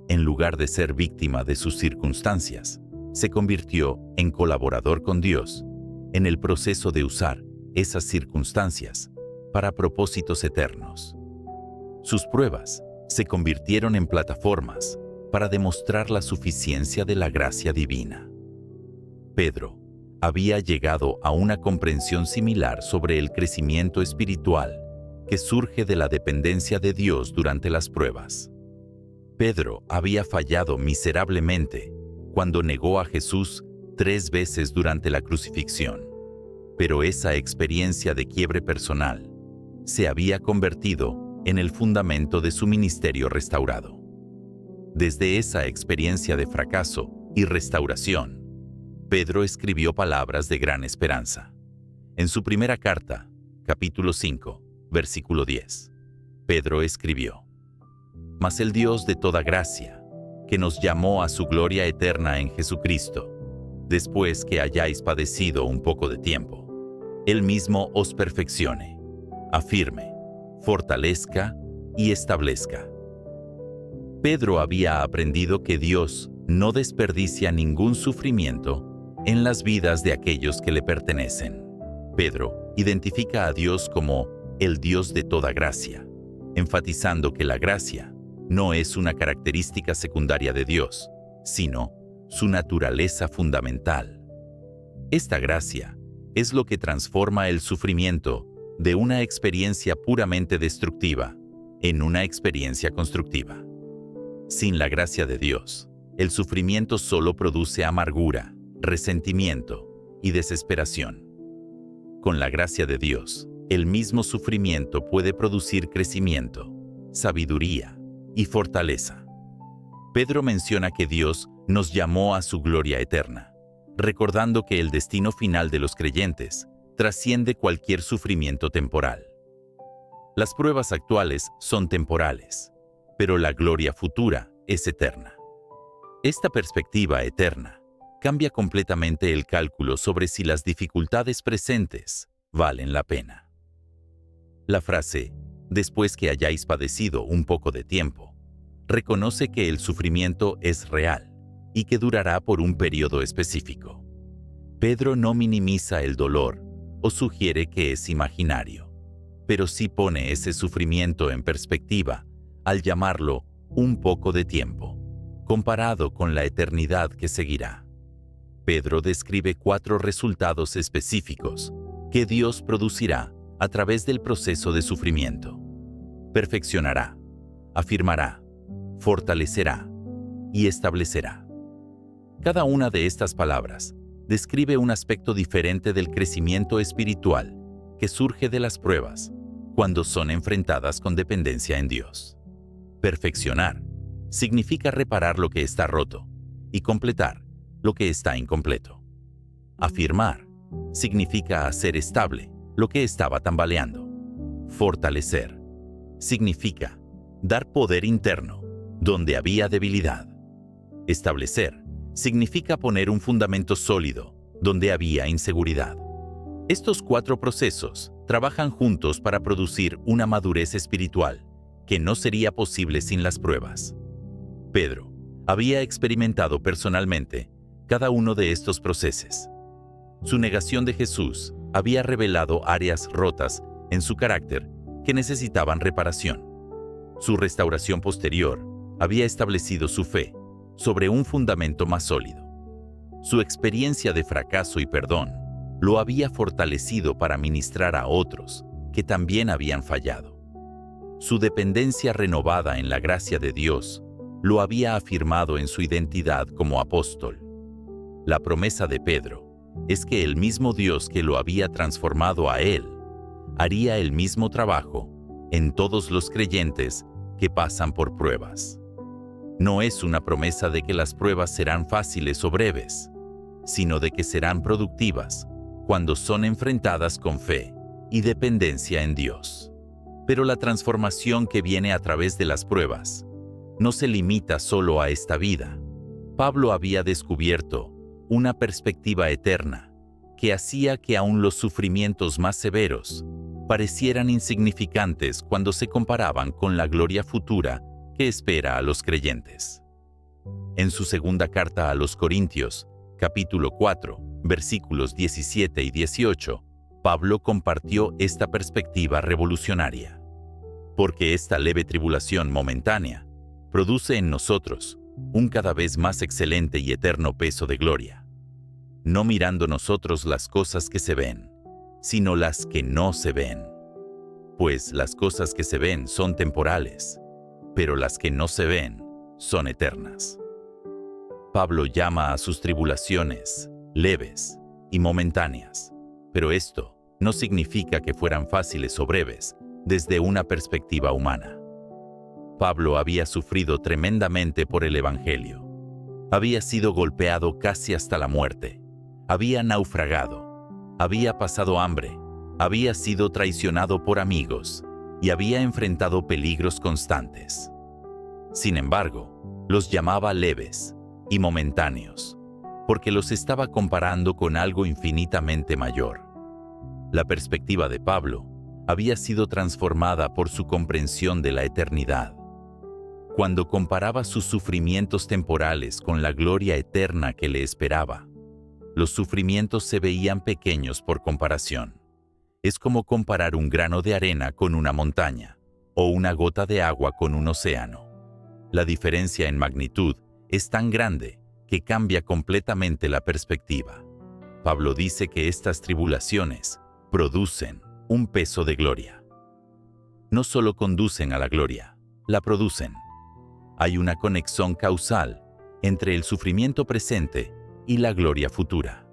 En lugar de ser víctima de sus circunstancias, se convirtió en colaborador con Dios en el proceso de usar esas circunstancias para propósitos eternos. Sus pruebas se convirtieron en plataformas para demostrar la suficiencia de la gracia divina. Pedro había llegado a una comprensión similar sobre el crecimiento espiritual que surge de la dependencia de Dios durante las pruebas. Pedro había fallado miserablemente cuando negó a Jesús 3 veces durante la crucifixión, pero esa experiencia de quiebre personal se había convertido en el fundamento de su ministerio restaurado. Desde esa experiencia de fracaso y restauración, Pedro escribió palabras de gran esperanza. En su primera carta, capítulo 5, versículo 10, Pedro escribió: «Mas el Dios de toda gracia, que nos llamó a su gloria eterna en Jesucristo, después que hayáis padecido un poco de tiempo, Él mismo os perfeccione, afirme, fortalezca y establezca». Pedro había aprendido que Dios no desperdicia ningún sufrimiento en las vidas de aquellos que le pertenecen. Pedro identifica a Dios como el Dios de toda gracia, enfatizando que la gracia no es una característica secundaria de Dios, sino su naturaleza fundamental. Esta gracia es lo que transforma el sufrimiento de una experiencia puramente destructiva en una experiencia constructiva. Sin la gracia de Dios, el sufrimiento solo produce amargura, resentimiento y desesperación. Con la gracia de Dios, el mismo sufrimiento puede producir crecimiento, sabiduría y fortaleza. Pedro menciona que Dios nos llamó a su gloria eterna, recordando que el destino final de los creyentes trasciende cualquier sufrimiento temporal. Las pruebas actuales son temporales, pero la gloria futura es eterna. Esta perspectiva eterna cambia completamente el cálculo sobre si las dificultades presentes valen la pena. La frase, después que hayáis padecido un poco de tiempo, reconoce que el sufrimiento es real y que durará por un periodo específico. Pedro no minimiza el dolor o sugiere que es imaginario, pero sí pone ese sufrimiento en perspectiva al llamarlo un poco de tiempo, comparado con la eternidad que seguirá. Pedro describe 4 resultados específicos que Dios producirá a través del proceso de sufrimiento. Perfeccionará, afirmará, fortalecerá y establecerá. Cada una de estas palabras describe un aspecto diferente del crecimiento espiritual que surge de las pruebas cuando son enfrentadas con dependencia en Dios. Perfeccionar significa reparar lo que está roto y completar lo que está incompleto. Afirmar significa hacer estable lo que estaba tambaleando. Fortalecer significa dar poder interno donde había debilidad. Establecer significa poner un fundamento sólido donde había inseguridad. Estos 4 procesos trabajan juntos para producir una madurez espiritual que no sería posible sin las pruebas. Pedro Había experimentado personalmente cada uno de estos procesos. Su negación de Jesús había revelado áreas rotas en su carácter que necesitaban reparación. Su restauración posterior había establecido su fe sobre un fundamento más sólido. Su experiencia de fracaso y perdón lo había fortalecido para ministrar a otros que también habían fallado. Su dependencia renovada en la gracia de Dios lo había afirmado en su identidad como apóstol. La promesa de Pedro es que el mismo Dios que lo había transformado a él haría el mismo trabajo en todos los creyentes que pasan por pruebas. No es una promesa de que las pruebas serán fáciles o breves, sino de que serán productivas cuando son enfrentadas con fe y dependencia en Dios. Pero la transformación que viene a través de las pruebas no se limita solo a esta vida. Pablo había descubierto una perspectiva eterna que hacía que aún los sufrimientos más severos parecieran insignificantes cuando se comparaban con la gloria futura que espera a los creyentes. En su segunda carta a los Corintios, capítulo 4, versículos 17 y 18, Pablo compartió esta perspectiva revolucionaria. Porque esta leve tribulación momentánea produce en nosotros un cada vez más excelente y eterno peso de gloria, no mirando nosotros las cosas que se ven, sino las que no se ven. Pues las cosas que se ven son temporales, pero las que no se ven son eternas. Pablo llama a sus tribulaciones leves y momentáneas, pero esto no significa que fueran fáciles o breves desde una perspectiva humana. Pablo había sufrido tremendamente por el Evangelio. Había sido golpeado casi hasta la muerte. Había naufragado. Había pasado hambre. Había sido traicionado por amigos y había enfrentado peligros constantes. Sin embargo, los llamaba leves y momentáneos, porque los estaba comparando con algo infinitamente mayor. La perspectiva de Pablo había sido transformada por su comprensión de la eternidad. Cuando comparaba sus sufrimientos temporales con la gloria eterna que le esperaba, los sufrimientos se veían pequeños por comparación. Es como comparar un grano de arena con una montaña, o una gota de agua con un océano. La diferencia en magnitud es tan grande que cambia completamente la perspectiva. Pablo dice que estas tribulaciones producen un peso de gloria. No solo conducen a la gloria, la producen. Hay una conexión causal entre el sufrimiento presente y la gloria futura.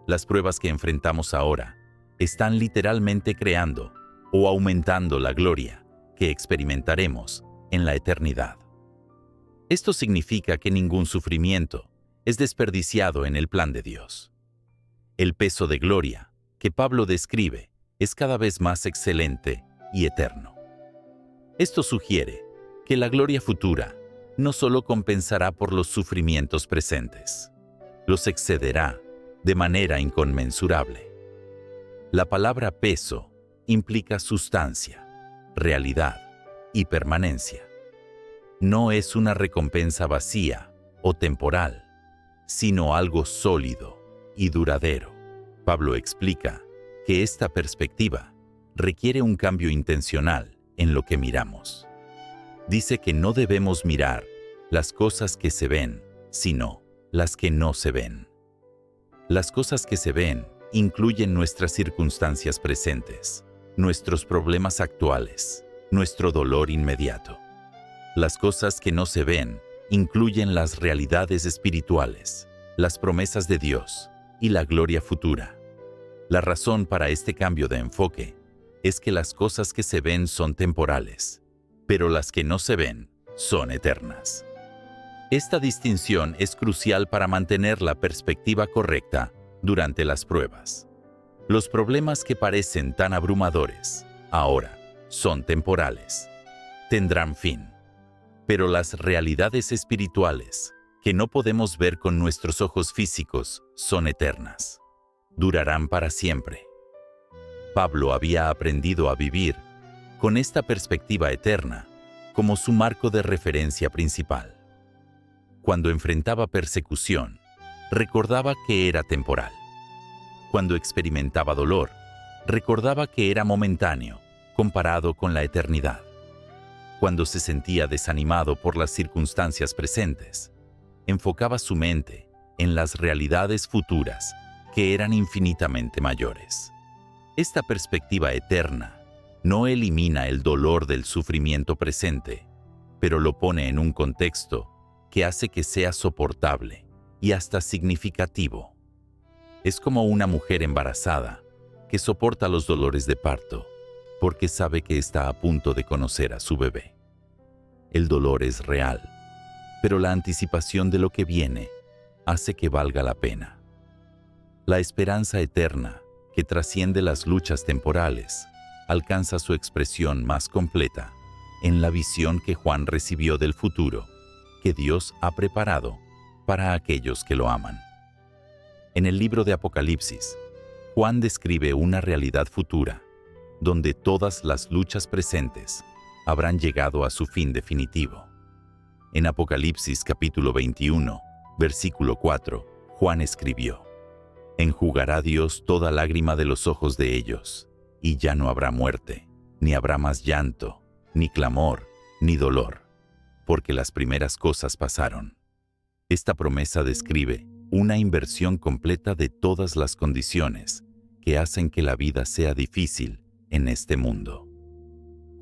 Las pruebas que enfrentamos ahora están literalmente creando o aumentando la gloria que experimentaremos en la eternidad. Esto significa que ningún sufrimiento es desperdiciado en el plan de Dios. El peso de gloria que Pablo describe es cada vez más excelente y eterno. Esto sugiere que la gloria futura no solo compensará por los sufrimientos presentes, los excederá de manera inconmensurable. La palabra peso implica sustancia, realidad y permanencia. No es una recompensa vacía o temporal, sino algo sólido y duradero. Pablo explica que esta perspectiva requiere un cambio intencional en lo que miramos. Dice que no debemos mirar las cosas que se ven, sino las que no se ven. Las cosas que se ven incluyen nuestras circunstancias presentes, nuestros problemas actuales, nuestro dolor inmediato. Las cosas que no se ven incluyen las realidades espirituales, las promesas de Dios y la gloria futura. La razón para este cambio de enfoque es que las cosas que se ven son temporales, pero las que no se ven son eternas. Esta distinción es crucial para mantener la perspectiva correcta durante las pruebas. Los problemas que parecen tan abrumadores ahora son temporales. Tendrán fin. Pero las realidades espirituales que no podemos ver con nuestros ojos físicos son eternas. Durarán para siempre. Pablo había aprendido a vivir con esta perspectiva eterna como su marco de referencia principal. Cuando enfrentaba persecución, recordaba que era temporal. Cuando experimentaba dolor, recordaba que era momentáneo, comparado con la eternidad. Cuando se sentía desanimado por las circunstancias presentes, enfocaba su mente en las realidades futuras, que eran infinitamente mayores. Esta perspectiva eterna no elimina el dolor del sufrimiento presente, pero lo pone en un contexto que hace que sea soportable y hasta significativo. Es como una mujer embarazada que soporta los dolores de parto porque sabe que está a punto de conocer a su bebé. El dolor es real, pero la anticipación de lo que viene hace que valga la pena. La esperanza eterna, que trasciende las luchas temporales, alcanza su expresión más completa en la visión que Juan recibió del futuro, que Dios ha preparado para aquellos que lo aman. En el libro de Apocalipsis, Juan describe una realidad futura, donde todas las luchas presentes habrán llegado a su fin definitivo. En Apocalipsis capítulo 21, versículo 4, Juan escribió: «Enjugará Dios toda lágrima de los ojos de ellos, y ya no habrá muerte, ni habrá más llanto, ni clamor, ni dolor, porque las primeras cosas pasaron». Esta promesa describe una inversión completa de todas las condiciones que hacen que la vida sea difícil en este mundo.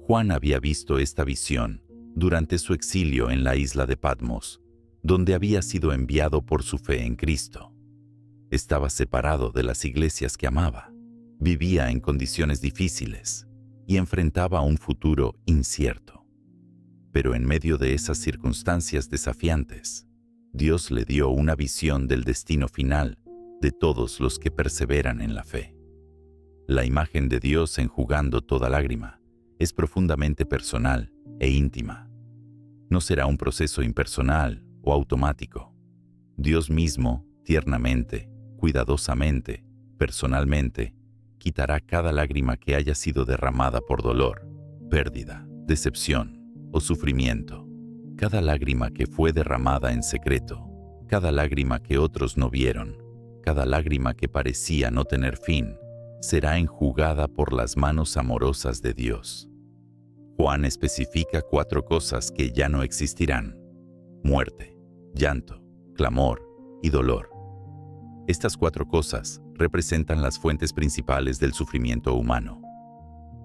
Juan había visto esta visión durante su exilio en la isla de Patmos, donde había sido enviado por su fe en Cristo. Estaba separado de las iglesias que amaba, vivía en condiciones difíciles y enfrentaba un futuro incierto. Pero en medio de esas circunstancias desafiantes, Dios le dio una visión del destino final de todos los que perseveran en la fe. La imagen de Dios enjugando toda lágrima es profundamente personal e íntima. No será un proceso impersonal o automático. Dios mismo, tiernamente, cuidadosamente, personalmente, quitará cada lágrima que haya sido derramada por dolor, pérdida, decepción o sufrimiento. Cada lágrima que fue derramada en secreto, cada lágrima que otros no vieron, cada lágrima que parecía no tener fin, será enjugada por las manos amorosas de Dios. Juan especifica 4 cosas que ya no existirán: muerte, llanto, clamor y dolor. Estas 4 cosas representan las fuentes principales del sufrimiento humano.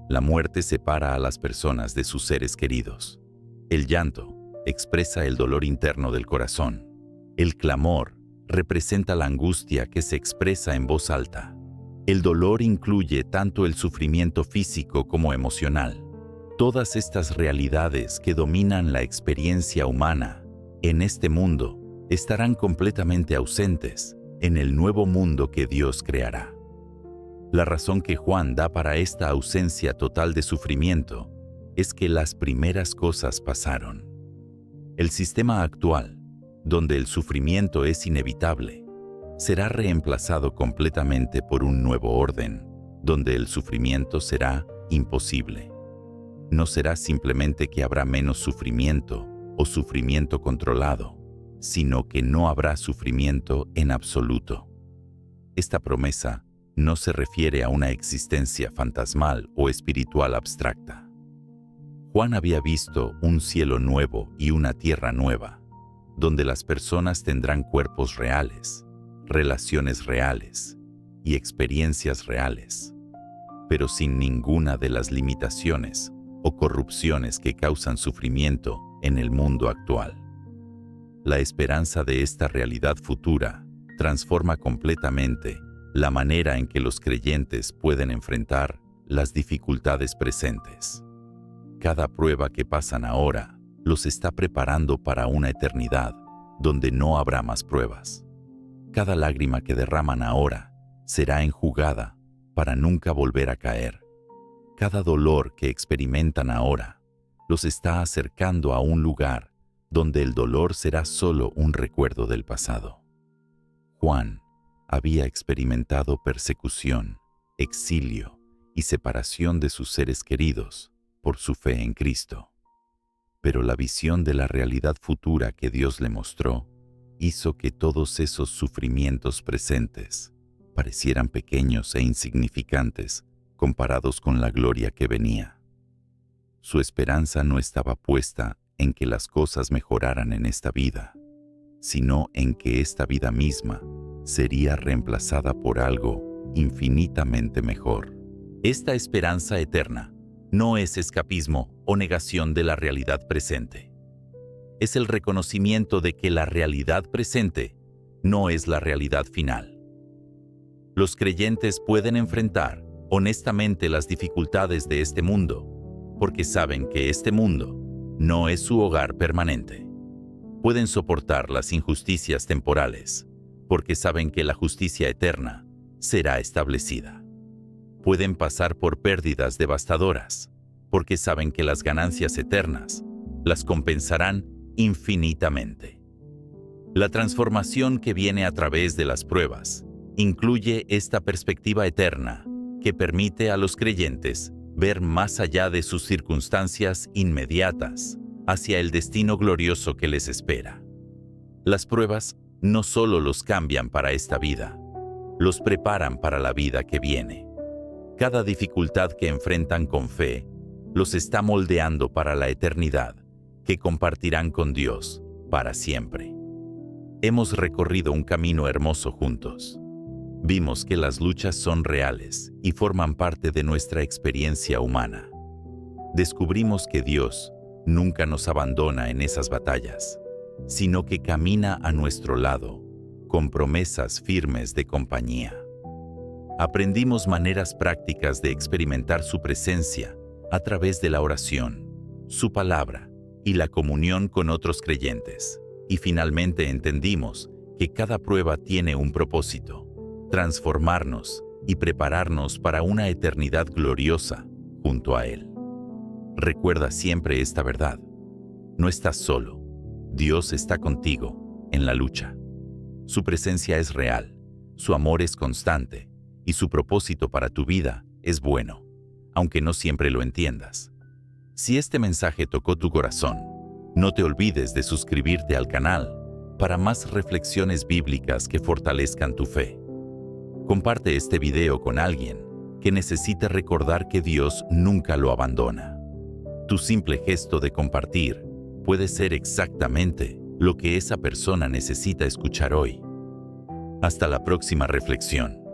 La muerte separa a las personas de sus seres queridos. El llanto expresa el dolor interno del corazón. El clamor representa la angustia que se expresa en voz alta. El dolor incluye tanto el sufrimiento físico como emocional. Todas estas realidades que dominan la experiencia humana en este mundo estarán completamente ausentes en el nuevo mundo que Dios creará. La razón que Juan da para esta ausencia total de sufrimiento es que las primeras cosas pasaron. El sistema actual, donde el sufrimiento es inevitable, será reemplazado completamente por un nuevo orden, donde el sufrimiento será imposible. No será simplemente que habrá menos sufrimiento o sufrimiento controlado, sino que no habrá sufrimiento en absoluto. Esta promesa no se refiere a una existencia fantasmal o espiritual abstracta. Juan había visto un cielo nuevo y una tierra nueva, donde las personas tendrán cuerpos reales, relaciones reales y experiencias reales, pero sin ninguna de las limitaciones o corrupciones que causan sufrimiento en el mundo actual. La esperanza de esta realidad futura transforma completamente la manera en que los creyentes pueden enfrentar las dificultades presentes. Cada prueba que pasan ahora los está preparando para una eternidad donde no habrá más pruebas. Cada lágrima que derraman ahora será enjugada para nunca volver a caer. Cada dolor que experimentan ahora los está acercando a un lugar donde el dolor será solo un recuerdo del pasado. Juan había experimentado persecución, exilio y separación de sus seres queridos por su fe en Cristo. Pero la visión de la realidad futura que Dios le mostró hizo que todos esos sufrimientos presentes parecieran pequeños e insignificantes comparados con la gloria que venía. Su esperanza no estaba puesta en que las cosas mejoraran en esta vida, sino en que esta vida misma sería reemplazada por algo infinitamente mejor. Esta esperanza eterna no es escapismo o negación de la realidad presente. Es el reconocimiento de que la realidad presente no es la realidad final. Los creyentes pueden enfrentar honestamente las dificultades de este mundo, porque saben que este mundo no es su hogar permanente. Pueden soportar las injusticias temporales, porque saben que la justicia eterna será establecida. Pueden pasar por pérdidas devastadoras, porque saben que las ganancias eternas las compensarán infinitamente. La transformación que viene a través de las pruebas incluye esta perspectiva eterna que permite a los creyentes ver más allá de sus circunstancias inmediatas hacia el destino glorioso que les espera. Las pruebas no solo los cambian para esta vida, los preparan para la vida que viene. Cada dificultad que enfrentan con fe los está moldeando para la eternidad que compartirán con Dios para siempre. Hemos recorrido un camino hermoso juntos. Vimos que las luchas son reales y forman parte de nuestra experiencia humana. Descubrimos que Dios nunca nos abandona en esas batallas, sino que camina a nuestro lado con promesas firmes de compañía. Aprendimos maneras prácticas de experimentar su presencia a través de la oración, su palabra y la comunión con otros creyentes. Y finalmente entendimos que cada prueba tiene un propósito: transformarnos y prepararnos para una eternidad gloriosa junto a Él. Recuerda siempre esta verdad: no estás solo. Dios está contigo en la lucha. Su presencia es real, su amor es constante y su propósito para tu vida es bueno, aunque no siempre lo entiendas. Si este mensaje tocó tu corazón, no te olvides de suscribirte al canal para más reflexiones bíblicas que fortalezcan tu fe. Comparte este video con alguien que necesite recordar que Dios nunca lo abandona. Tu simple gesto de compartir puede ser exactamente lo que esa persona necesita escuchar hoy. Hasta la próxima reflexión.